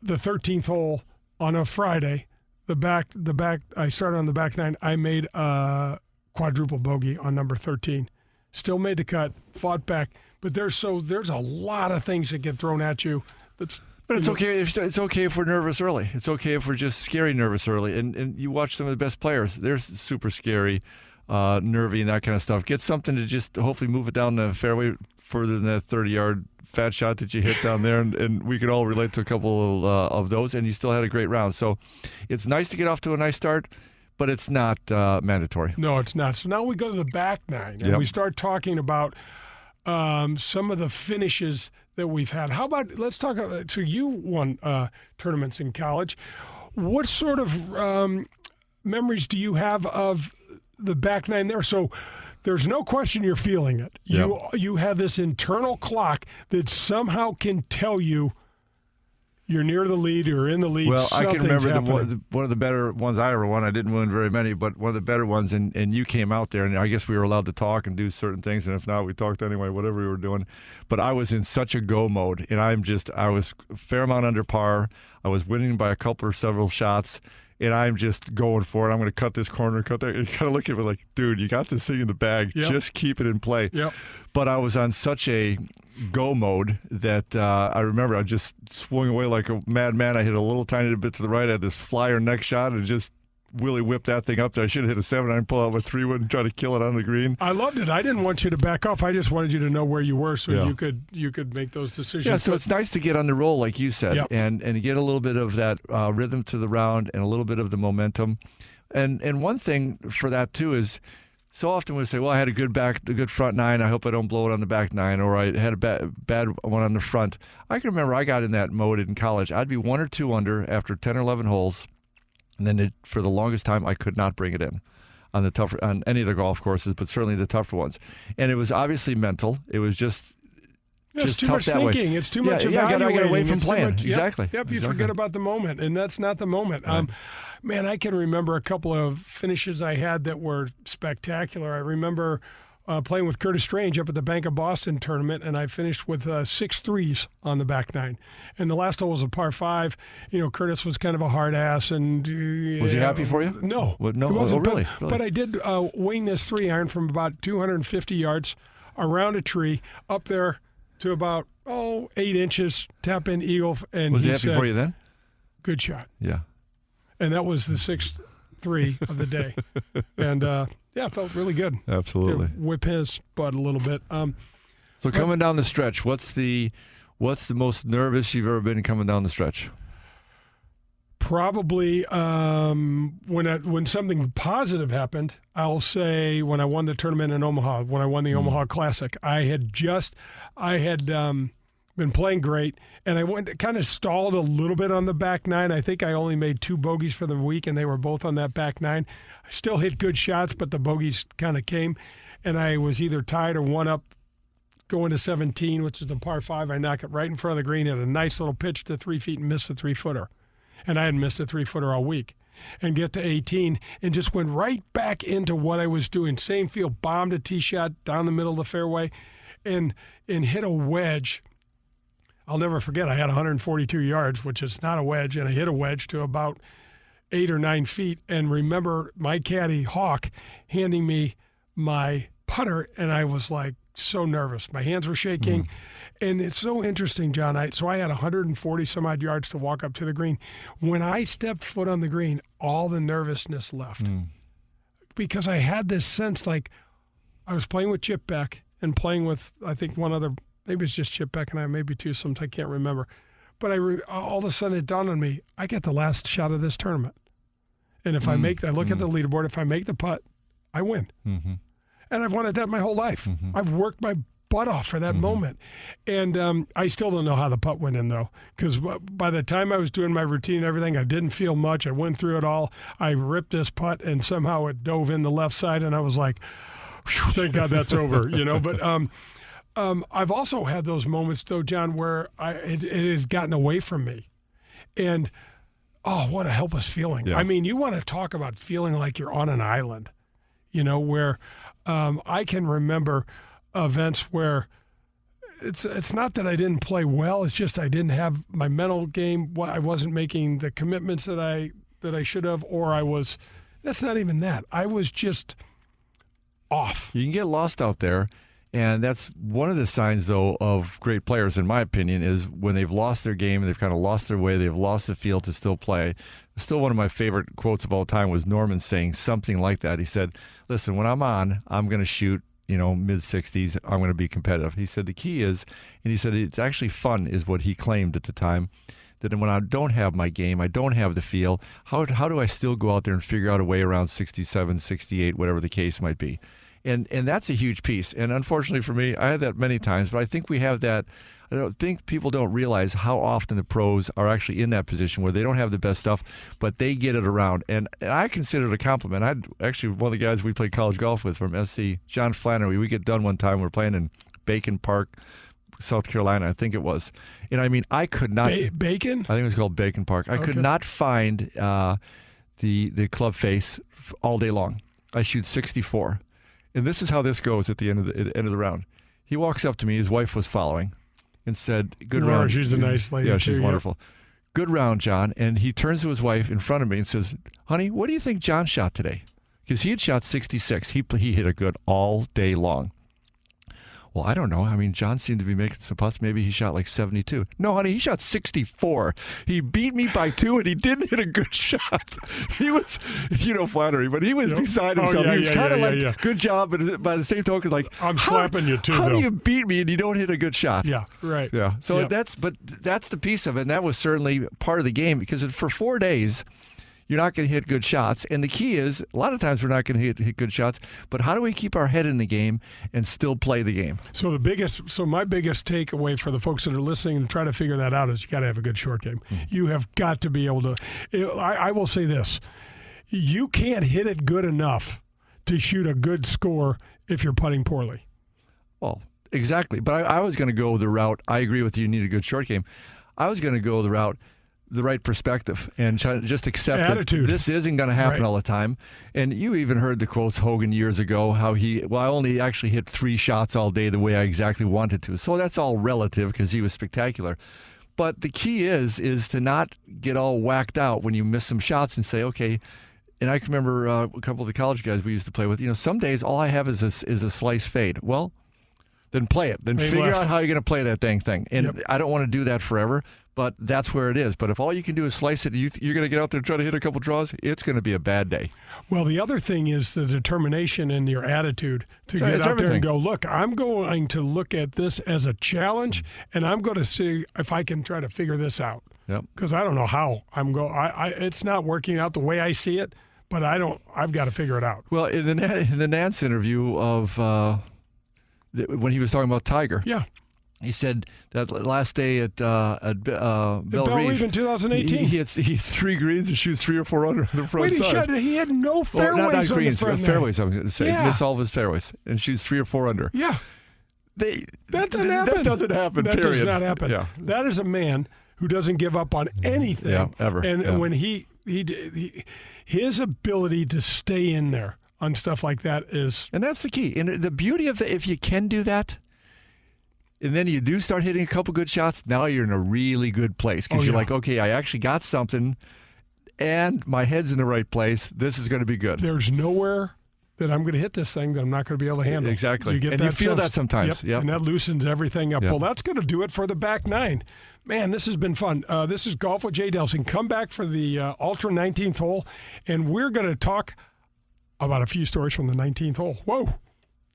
S3: 13th hole on a Friday, I started on the back nine. I made quadruple bogey on number 13. Still made the cut, fought back, but there's a lot of things that get thrown at you. But it's okay.
S4: It's okay if we're nervous early. It's okay if we're just scary nervous early. And you watch some of the best players; they're super scary, nervy, and that kind of stuff. Get something to just hopefully move it down the fairway further than that 30-yard fat shot that you hit down there, and we could all relate to a couple of those. And you still had a great round. So it's nice to get off to a nice start. But it's not mandatory.
S3: No, it's not. So now we go to the back nine, and we start talking about some of the finishes that we've had. How about, let's talk about, so you won tournaments in college. What sort of memories do you have of the back nine there? So there's no question you're feeling it. You have this internal clock that somehow can tell you you're near the lead or in the lead.
S4: Well, I can remember one of the better ones I ever won. I didn't win very many, but one of the better ones, and you came out there, and I guess we were allowed to talk and do certain things, and if not, we talked anyway, whatever we were doing. But I was in such a go mode, and I was a fair amount under par. I was winning by a couple or several shots, and I'm just going for it. I'm going to cut this corner, cut that. You kind of look at me like, dude, you got this thing in the bag. Yep. Just keep it in play.
S3: Yep.
S4: But I was on such a go mode that I remember I just swung away like a madman. I hit a little tiny bit to the right. I had this flyer neck shot and just really whipped that thing up there. I should have hit a 7-iron, pull out my 3-wood, and try to kill it on the green.
S3: I loved it. I didn't want you to back off. I just wanted you to know where you were so you could make those decisions.
S4: Yeah, so it's nice to get on the roll, like you said, and get a little bit of that rhythm to the round and a little bit of the momentum. And one thing for that, too, is so often we say, well, I had a good front nine. I hope I don't blow it on the back nine, or I had a bad one on the front. I can remember I got in that mode in college. I'd be 1 or 2 under after 10 or 11 holes. And then for the longest time, I could not bring it in on any of the golf courses, but certainly the tougher ones. And it was obviously mental. It was just
S3: too
S4: tough
S3: much
S4: that
S3: thinking.
S4: way.
S3: It's too much
S4: evaluating. I got away from
S3: It's
S4: playing.
S3: Exactly. You
S4: exactly.
S3: forget about the moment, and that's not the moment.
S4: Right.
S3: Man, I can remember a couple of finishes I had that were spectacular. I remember playing with Curtis Strange up at the Bank of Boston tournament, and I finished with 6 threes on the back nine. And the last hole was a par 5. Curtis was kind of a hard ass. And
S4: was he happy for you?
S3: No.
S4: No.
S3: He wasn't,
S4: really?
S3: But I did wing this 3-iron from about 250 yards around a tree up there to about 8 inches, tap in eagle. And
S4: was he happy for you then?
S3: Good shot.
S4: Yeah.
S3: And that was the 6th 3 of the day. And it felt really good.
S4: Absolutely.
S3: Whip his butt a little bit.
S4: So coming down the stretch, what's the most nervous you've ever been coming down the stretch?
S3: Probably when something positive happened, I'll say when I won the tournament in Omaha, when I won the Omaha Classic, I had been playing great, and I kind of stalled a little bit on the back nine. I think I only made 2 bogeys for the week, and they were both on that back nine. I still hit good shots, but the bogeys kind of came, and I was either tied or one up going to 17, which is a par 5. I knock it right in front of the green, hit a nice little pitch to 3 feet and missed a 3-footer. And I hadn't missed a 3-footer all week. And get to 18 and just went right back into what I was doing. Same field, bombed a tee shot down the middle of the fairway and hit a wedge. I'll never forget, I had 142 yards, which is not a wedge, and I hit a wedge to about 8 or 9 feet. And remember my caddy, Hawk, handing me my putter, and I was like so nervous. My hands were shaking. And it's so interesting, John. So I had 140 some odd yards to walk up to the green. When I stepped foot on the green, all the nervousness left. Because I had this sense like I was playing with Chip Beck and playing with, I think, one other, maybe it's just Chip Beck and I, maybe two, sometimes I can't remember. But all of a sudden it dawned on me, I get the last shot of this tournament. And if I look at the leaderboard, if I make the putt, I win. And I've wanted that my whole life. I've worked my butt off for that moment. And I still don't know how the putt went in, though, because by the time I was doing my routine and everything, I didn't feel much. I went through it all. I ripped this putt, and somehow it dove in the left side, and I was like, thank God that's over, But I've also had those moments, though, John, where it has gotten away from me. And, oh, what a helpless feeling. Yeah. I mean, you want to talk about feeling like you're on an island, where I can remember events where it's not that I didn't play well, it's just I didn't have my mental game. I wasn't making the commitments that I should have, or that's not even that. I was just off.
S4: You can get lost out there, and that's one of the signs, though, of great players, in my opinion, is when they've lost their game, they've kind of lost their way, they've lost the feel to still play. Still, one of my favorite quotes of all time was Norman saying something like that. He said, listen, when I'm on, I'm going to shoot mid-60s, I'm going to be competitive. He said the key is, and he said it's actually fun, is what he claimed at the time, that when I don't have my game, I don't have the feel, how do I still go out there and figure out a way around 67, 68, whatever the case might be? And that's a huge piece. And unfortunately for me, I had that many times, but I think we have that. I don't think people don't realize how often the pros are actually in that position where they don't have the best stuff, but they get it around. And I consider it a compliment. One of the guys we played college golf with from SC, John Flannery, we get done one time. We're playing in Bacon Park, South Carolina, I think it was. And I mean, I could not.
S3: Bacon?
S4: I think it was called Bacon Park. I could not find the club face all day long. I shoot 64. And this is how this goes at the end of the round. He walks up to me. His wife was following, and said, "Good round."
S3: She's a nice lady.
S4: Yeah, she's
S3: too,
S4: wonderful. Good round, John. And he turns to his wife in front of me and says, "Honey, what do you think John shot today?" Because he had shot 66. He hit a good all day long. Well, I don't know. I mean, John seemed to be making some putts. Maybe he shot like 72. No, honey, he shot 64. He beat me by 2, and he didn't hit a good shot. He was, Flannery, but he was beside himself. He was kind of like, good job, but by the same token, like,
S3: I'm slapping you too,
S4: How
S3: though.
S4: do you beat me and you don't hit a good shot?
S3: Yeah, right.
S4: Yeah. So
S3: Yeah.
S4: that's the piece of it, and that was certainly part of the game, because for 4 days, you're not going to hit good shots. And the key is, a lot of times we're not going to hit good shots, but how do we keep our head in the game and still play the game?
S3: So my biggest takeaway for the folks that are listening and try to figure that out is you got to have a good short game. You have got to be able to. I will say this: you can't hit it good enough to shoot a good score if you're putting poorly.
S4: Well, exactly. But I was going to go the route. I agree with you. You need a good short game. I was going to go the route. The right perspective and just accept
S3: attitude.
S4: That this isn't going to happen
S3: Right.
S4: all the time. And you even heard the quotes Hogan years ago, how I only actually hit 3 shots all day the way I exactly wanted to. So that's all relative because he was spectacular. But the key is to not get all whacked out when you miss some shots and say, okay. And I can remember a couple of the college guys we used to play with, some days all I have is a slice fade. Well, then play it. Then figure out how you're going to play that dang thing. And I don't want to do that forever, but that's where it is. But if all you can do is slice it, you're going to get out there and try to hit a couple draws, it's going to be a bad day.
S3: Well, the other thing is the determination and your attitude to get out there and go, look, I'm going to look at this as a challenge, and I'm going to see if I can try to figure this out. Because I don't know how I'm going. It's not working out the way I see it, but I've got to figure it out.
S4: Well, in the Nance interview of when he was talking about Tiger, he said that last day at Bellerive
S3: in 2018,
S4: he hits 3 greens and shoots 3 or 4 under on the front side.
S3: He had no fairways
S4: not greens,
S3: on the front
S4: fairways. I was going to say, miss all of his fairways and shoots 3 or 4 under.
S3: Yeah, that doesn't happen.
S4: That doesn't happen.
S3: That does not happen. Yeah. That is a man who doesn't give up on anything.
S4: Ever.
S3: And when his ability to stay in there on stuff like that is...
S4: And that's the key. And the beauty of it, if you can do that, and then you do start hitting a couple good shots, now you're in a really good place. Because you're like, okay, I actually got something, and my head's in the right place. This is going to be good.
S3: There's nowhere that I'm going to hit this thing that I'm not going to be able to handle.
S4: Exactly.
S3: You
S4: feel that sometimes.
S3: Yep. And that loosens everything up. Well, that's going to do it for the back 9. Man, this has been fun. This is Golf with Jay Delsing. Come back for the Ultra 19th hole, and we're going to talk about a few stories from the 19th hole. Whoa.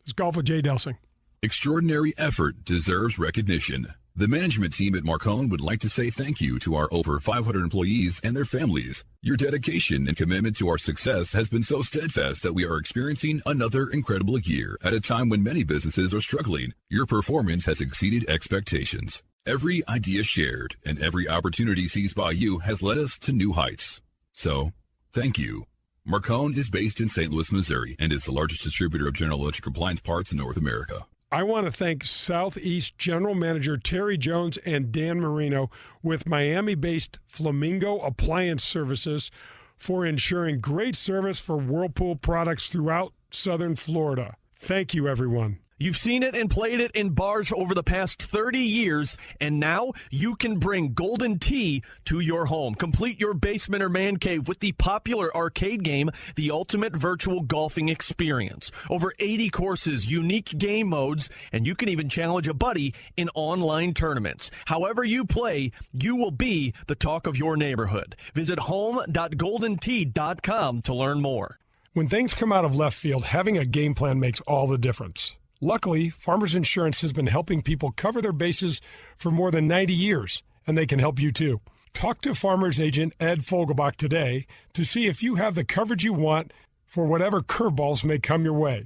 S3: It's Golf with Jay Delsing.
S2: Extraordinary effort deserves recognition. The management team at Marcone would like to say thank you to our over 500 employees and their families. Your dedication and commitment to our success has been so steadfast that we are experiencing another incredible year at a time when many businesses are struggling. Your performance has exceeded expectations. Every idea shared and every opportunity seized by you has led us to new heights. So, thank you. Marcone is based in St. Louis, Missouri, and is the largest distributor of General Electric appliance parts in North America.
S3: I want to thank Southeast General Manager Terry Jones and Dan Marino with Miami-based Flamingo Appliance Services for ensuring great service for Whirlpool products throughout Southern Florida. Thank you, everyone.
S8: You've seen it and played it in bars over the past 30 years, and now you can bring Golden Tee to your home. Complete your basement or man cave with the popular arcade game, the ultimate virtual golfing experience. Over 80 courses, unique game modes, and you can even challenge a buddy in online tournaments. However you play, you will be the talk of your neighborhood. Visit home.goldentee.com to learn more.
S3: When things come out of left field, having a game plan makes all the difference. Luckily, Farmers Insurance has been helping people cover their bases for more than 90 years, and they can help you too. Talk to Farmers Agent Ed Fogelbach today to see if you have the coverage you want for whatever curveballs may come your way.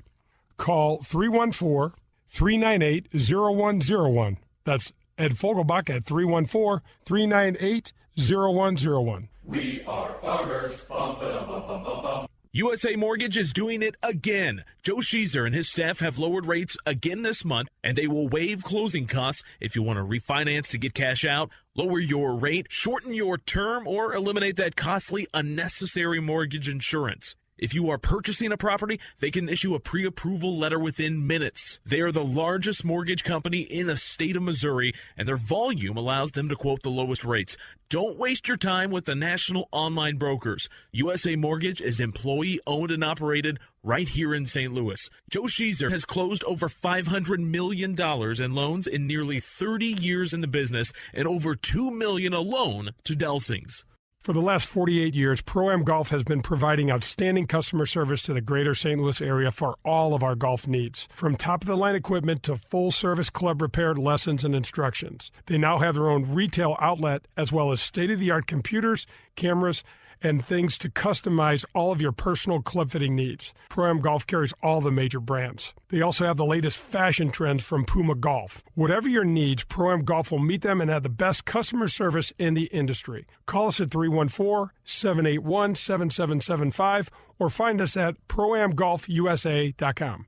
S3: Call 314-398-0101. That's Ed Fogelbach at 314-398-0101.
S11: We are farmers. Bum, ba-dum, bum, bum, bum, bum.
S7: USA Mortgage is doing it again. Joe Sheezer and his staff have lowered rates again this month, and they will waive closing costs if you want to refinance to get cash out, lower your rate, shorten your term, or eliminate that costly, unnecessary mortgage insurance. If you are purchasing a property, they can issue a pre-approval letter within minutes. They are the largest mortgage company in the state of Missouri, and their volume allows them to quote the lowest rates. Don't waste your time with the national online brokers. USA Mortgage is employee-owned and operated right here in St. Louis. Joe Sheezer has closed over $500 million in loans in nearly 30 years in the business and over $2 million alone to Delsing's.
S3: For the last 48 years, Pro-Am Golf has been providing outstanding customer service to the greater St. Louis area for all of our golf needs. From top-of-the-line equipment to full-service club repair, lessons, and instructions. They now have their own retail outlet as well as state-of-the-art computers, cameras, and things to customize all of your personal club fitting needs. Pro-Am Golf carries all the major brands. They also have the latest fashion trends from Puma Golf. Whatever your needs, Pro-Am Golf will meet them and have the best customer service in the industry. Call us at 314-781-7775 or find us at proamgolfusa.com.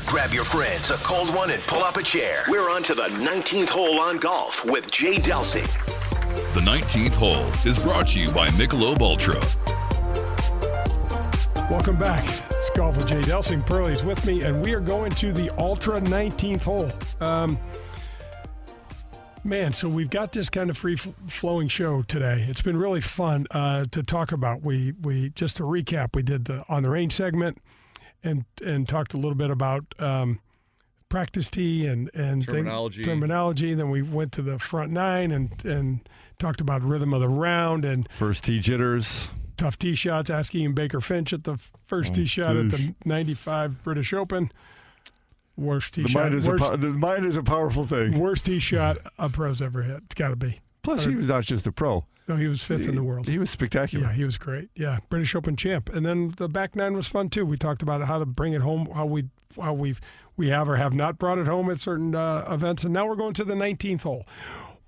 S1: Grab your friends, a cold one, and pull up a chair. We're on to the 19th hole on golf with Jay Delsing.
S2: The 19th hole is brought to you by Michelob Ultra.
S3: Welcome back. It's Golf with Jay Delsing. Perles with me, and we are going to the Ultra 19th hole. Man, so we've got this kind of free-flowing show today. It's been really fun to talk about. We just to recap, we did the On the Range segment and talked a little bit about practice tee and terminology. Then we went to the front nine and talked about rhythm of the round and
S4: first tee jitters.
S3: Tough tee shots, asking Ian Baker Finch at the first tee shot at the 95 British Open. Worst tee shot.
S4: The mind is a powerful thing.
S3: Worst tee shot a pro's ever hit. It's got to be.
S4: Plus, he was not just a pro.
S3: No, he was fifth in the world.
S4: He was spectacular.
S3: Yeah, he was great. Yeah, British Open champ. And then the back nine was fun too. We talked about how to bring it home, how we have or have not brought it home at certain events. And now we're going to the 19th hole.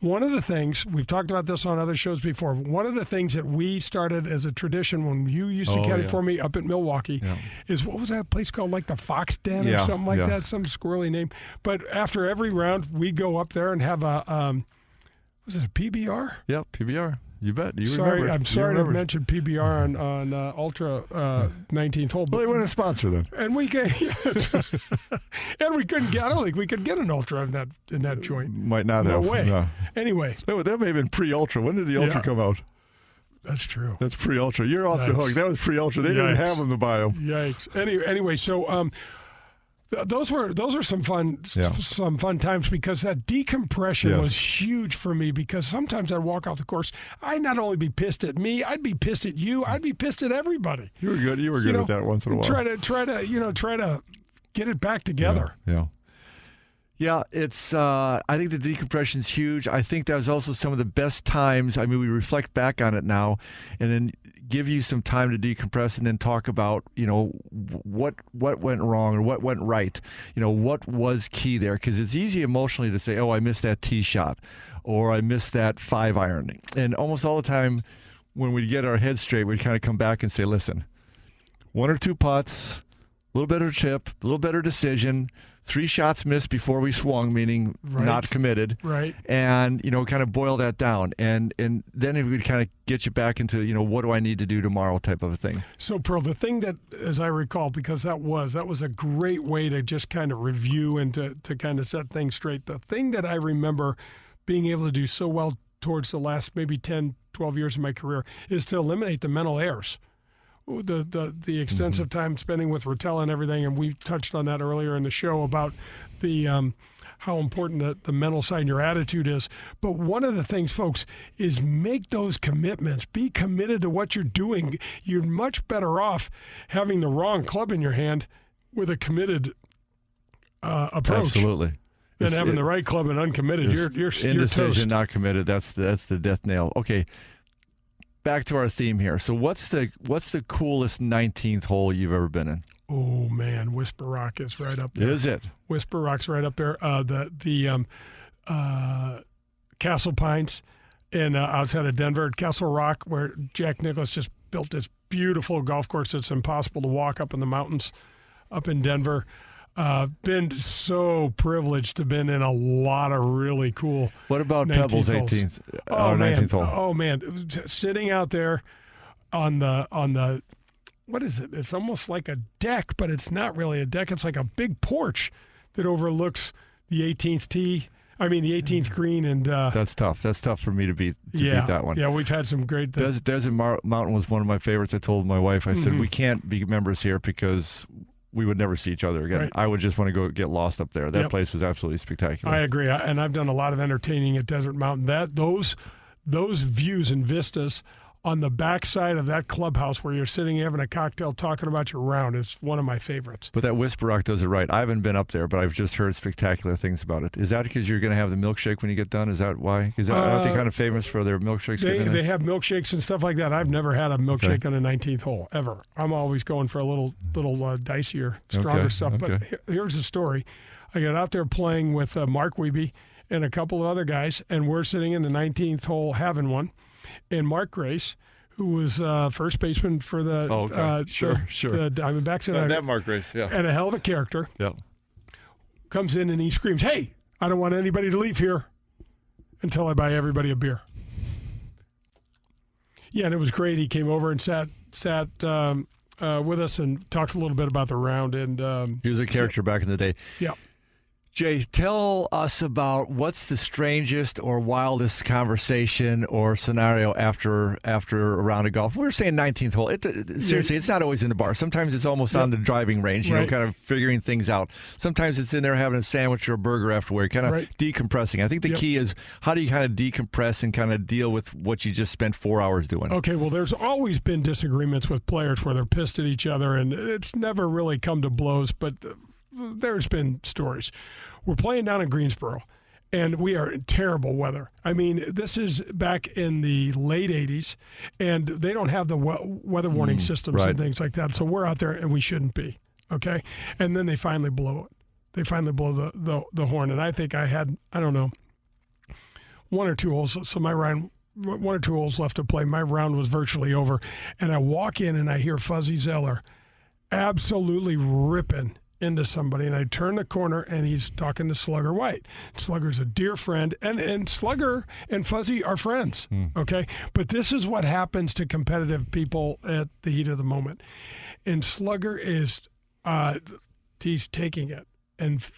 S3: One of the things, we've talked about this on other shows before, one of the things that we started as a tradition when you used to caddy for me up at Milwaukee is, what was that place called, like the Fox Den or something like that, some squirrely name. But after every round, we go up there and have was it a PBR?
S4: Yep, PBR. You bet.
S3: I'm sorry to mention PBR on Ultra 19th hole.
S4: Well, they weren't a sponsor then.
S3: And we couldn't get. I don't think we could get an Ultra in that joint.
S4: Might not have.
S3: No way. No. Anyway,
S4: that may have been pre-Ultra. When did the Ultra come out?
S3: That's true.
S4: That's pre-Ultra. You're off the hook. That was pre-Ultra. They didn't have them to buy them.
S3: Yikes. Anyway, so. Those are some fun times because that decompression was huge for me, because sometimes I'd walk off the course, I'd not only be pissed at me, I'd be pissed at you, I'd be pissed at everybody.
S4: You were good at that once in a while.
S3: Try to get it back together.
S4: Yeah, it's. I think the decompression's huge. I think that was also some of the best times. I mean, we reflect back on it now, and then give you some time to decompress, and then talk about what went wrong or what went right. What was key there, because it's easy emotionally to say, "Oh, I missed that tee shot," or "I missed that 5-iron," and almost all the time when we get our heads straight, we kind of come back and say, "Listen, 1 or 2 putts, a little better chip, a little better decision." 3 shots missed before we swung, meaning not committed.
S3: Right.
S4: And, kind of boil that down. And then it would kind of get you back into, what do I need to do tomorrow type of a thing.
S3: So, Pearl, the thing that, as I recall, because that was a great way to just kind of review and to kind of set things straight. The thing that I remember being able to do so well towards the last maybe 10, 12 years of my career is to eliminate the mental errors. The extensive time spending with Rattel and everything, and we touched on that earlier in the show about the how important the mental side and your attitude is. But one of the things, folks, is make those commitments. Be committed to what you're doing. You're much better off having the wrong club in your hand with a committed approach.
S4: Absolutely.
S3: Than having the right club and uncommitted. You're
S4: indecision,
S3: toast.
S4: not committed. That's the death nail. Okay. Back to our theme here. So what's the coolest 19th hole you've ever been in?
S3: Oh man, Whisper Rock is right up there.
S4: Is it?
S3: Whisper Rock's right up there. The Castle Pines in outside of Denver, Castle Rock, where Jack Nicklaus just built this beautiful golf course that's impossible to walk up in the mountains up in Denver. Been so privileged to been in a lot of really cool.
S4: What about Pebbles 18th or 19th hole?
S3: Oh man, sitting out there on the what is it? It's almost like a deck, but it's not really a deck. It's like a big porch that overlooks the 18th tee. I mean the 18th green, and
S4: that's tough. That's tough for me to beat that one.
S3: Yeah, we've had some great.
S4: Desert Mountain was one of my favorites. I told my wife, I said we can't be members here because we would never see each other again.
S3: Right.
S4: I would just want to go get lost up there. That place was absolutely spectacular.
S3: I agree, and I've done a lot of entertaining at Desert Mountain. Those views and vistas on the backside of that clubhouse where you're sitting having a cocktail talking about your round is one of my favorites.
S4: But that Whisper Rock does it right. I haven't been up there, but I've just heard spectacular things about it. Is that because you're going to have the milkshake when you get done? Is that why? Aren't they kind of famous for their milkshakes?
S3: They have milkshakes and stuff like that. I've never had a milkshake on a 19th hole, ever. I'm always going for a little dicier, stronger stuff. But here's the story. I got out there playing with Mark Wiebe and a couple of other guys, and we're sitting in the 19th hole having one. And Mark Grace, who was first baseman for the the Diamondbacks,
S4: that Mark Grace,
S3: and a hell of a character, comes in and he screams, "Hey, I don't want anybody to leave here until I buy everybody a beer." Yeah, and it was great. He came over and sat with us and talked a little bit about the round. And
S4: he was a character back in the day.
S3: Yeah.
S4: Jay, tell us about what's the strangest or wildest conversation or scenario after a round of golf. We're saying 19th hole. Seriously, it's not always in the bar. Sometimes it's almost on the driving range, kind of figuring things out. Sometimes it's in there having a sandwich or a burger afterward, kind of decompressing. I think the key is how do you kind of decompress and kind of deal with what you just spent 4 hours doing?
S3: Okay, well, there's always been disagreements with players where they're pissed at each other, and it's never really come to blows, but there's been stories. We're playing down in Greensboro, and we are in terrible weather. I mean, this is back in the late 80s, and they don't have the weather warning systems and things like that, so we're out there, and we shouldn't be, okay? And then they finally blow it. They finally blow the horn, and I think I had, I don't know, 1 or 2 holes, so my round, 1 or 2 holes left to play. My round was virtually over, and I walk in, and I hear Fuzzy Zeller absolutely ripping into somebody, and I turn the corner, and he's talking to Slugger White. Slugger's a dear friend, and Slugger and Fuzzy are friends, okay? But this is what happens to competitive people at the heat of the moment. And Slugger is, he's taking it. And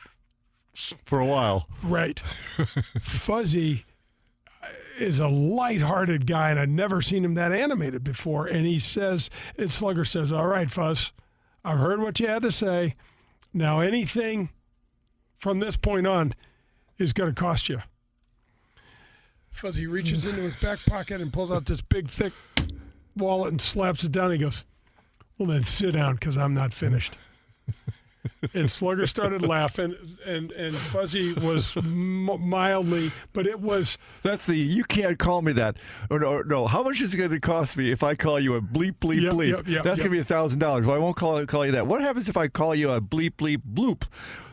S4: for a while.
S3: Right. Fuzzy is a lighthearted guy, and I've never seen him that animated before. And he says, and Slugger says, all right, Fuzz, I've heard what you had to say. Now, anything from this point on is going to cost you. Fuzzy reaches into his back pocket and pulls out this big, thick wallet and slaps it down. He goes, well, then sit down because I'm not finished. And Slugger started laughing, and Fuzzy was mildly, but it was...
S4: That's you can't call me that. Or no, how much is it going to cost me if I call you a bleep, bleep, bleep? That's going to be $1,000. Well, I won't call you that. What happens if I call you a bleep, bleep, bloop?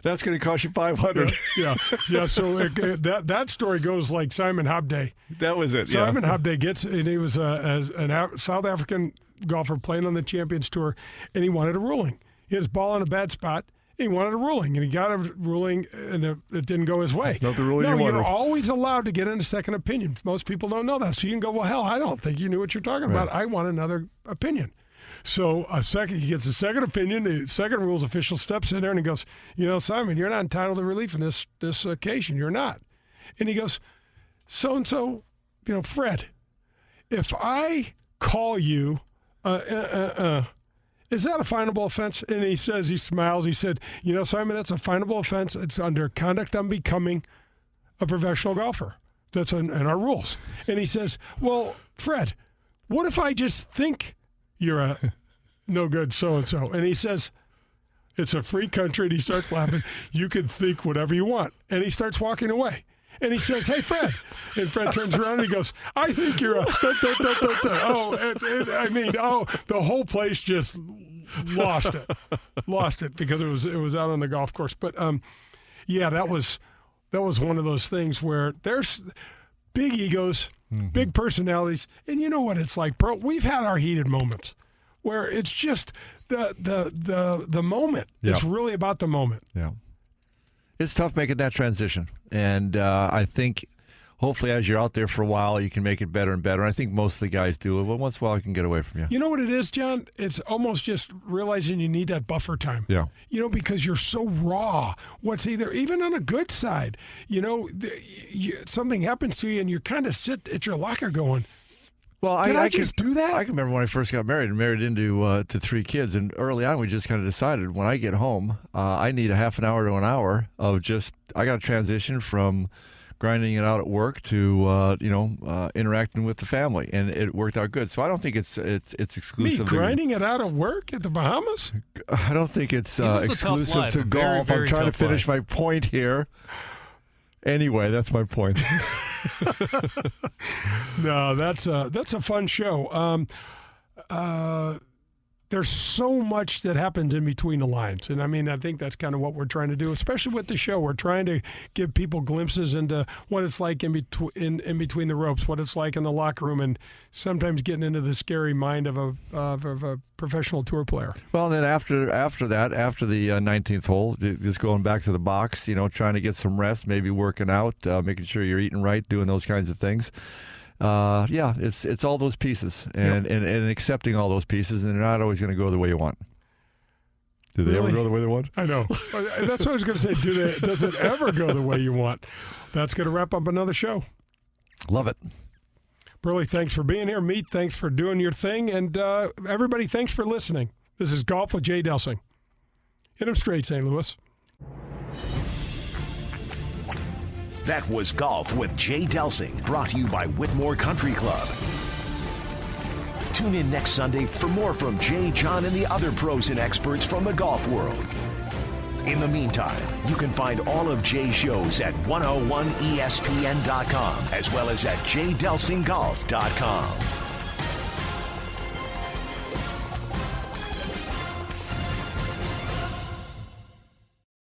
S4: That's going to cost you $500.
S3: Yeah. So that story goes like Simon Hobday.
S4: That was it,
S3: Simon Hobday gets, and he was a South African golfer playing on the Champions Tour, and he wanted a ruling. He had his ball in a bad spot. He wanted a ruling, and he got a ruling, and it didn't go his way.
S4: It's not the ruling you wanted.
S3: You're always allowed to get in a second opinion. Most people don't know that. So you can go, well, hell, I don't think you knew what you're talking about. I want another opinion. So he gets a second opinion. The second rules official steps in there, and he goes, Simon, you're not entitled to relief in this occasion. You're not. And he goes, so-and-so, Fred, if I call you is that a finable offense? And he smiles. He said, Simon, that's a finable offense. It's under conduct unbecoming a professional golfer. That's in our rules. And he says, well, Fred, what if I just think you're a no good so-and-so? And he says, it's a free country. And he starts laughing. You can think whatever you want. And he starts walking away. And he says, hey, Fred. And Fred turns around and he goes, I think you're a... the whole place just lost it. Lost it because it was out on the golf course. But, that was one of those things where there's big egos, big personalities. And you know what it's like, bro. We've had our heated moments where it's just the moment.
S4: Yeah.
S3: It's really about the moment.
S4: Yeah. It's tough making that transition, and I think hopefully as you're out there for a while, you can make it better and better. And I think most of the guys do it, but once in a while, I can get away from you.
S3: You know what it is, John? It's almost just realizing you need that buffer time.
S4: Yeah.
S3: Because you're so raw. Even on a good side, something happens to you and you kind of sit at your locker going,
S4: well,
S3: I just do that?
S4: I can remember when I first got married into to 3 kids, and early on we just kind of decided when I get home, I need a half an hour to an hour of I got to transition from grinding it out at work to interacting with the family, and it worked out good. So I don't think it's exclusive.
S3: Grinding it out at work at the Bahamas?
S4: I don't think it's exclusive to golf.
S7: Very
S4: I'm trying to finish my point here. Anyway, that's my point.
S3: No, that's a fun show. There's so much that happens in between the lines. And I think that's kind of what we're trying to do, especially with the show. We're trying to give people glimpses into what it's like in between the ropes, what it's like in the locker room, and sometimes getting into the scary mind of a professional tour player.
S4: Well, then after the 19th hole, just going back to the box, trying to get some rest, maybe working out, making sure you're eating right, doing those kinds of things. It's all those pieces and accepting all those pieces, and they're not always going to go the way you want. Do they ever go the way they want?
S3: I know. That's what I was going to say. Does it ever go the way you want? That's going to wrap up another show.
S4: Love it.
S3: Burley, thanks for being here. Meat, thanks for doing your thing. And everybody, thanks for listening. This is Golf with Jay Delsing. Hit him straight, St. Louis.
S1: That was Golf with Jay Delsing, brought to you by Whitmore Country Club. Tune in next Sunday for more from Jay, John, and the other pros and experts from the golf world. In the meantime, you can find all of Jay's shows at 101ESPN.com as well as at jdelsinggolf.com.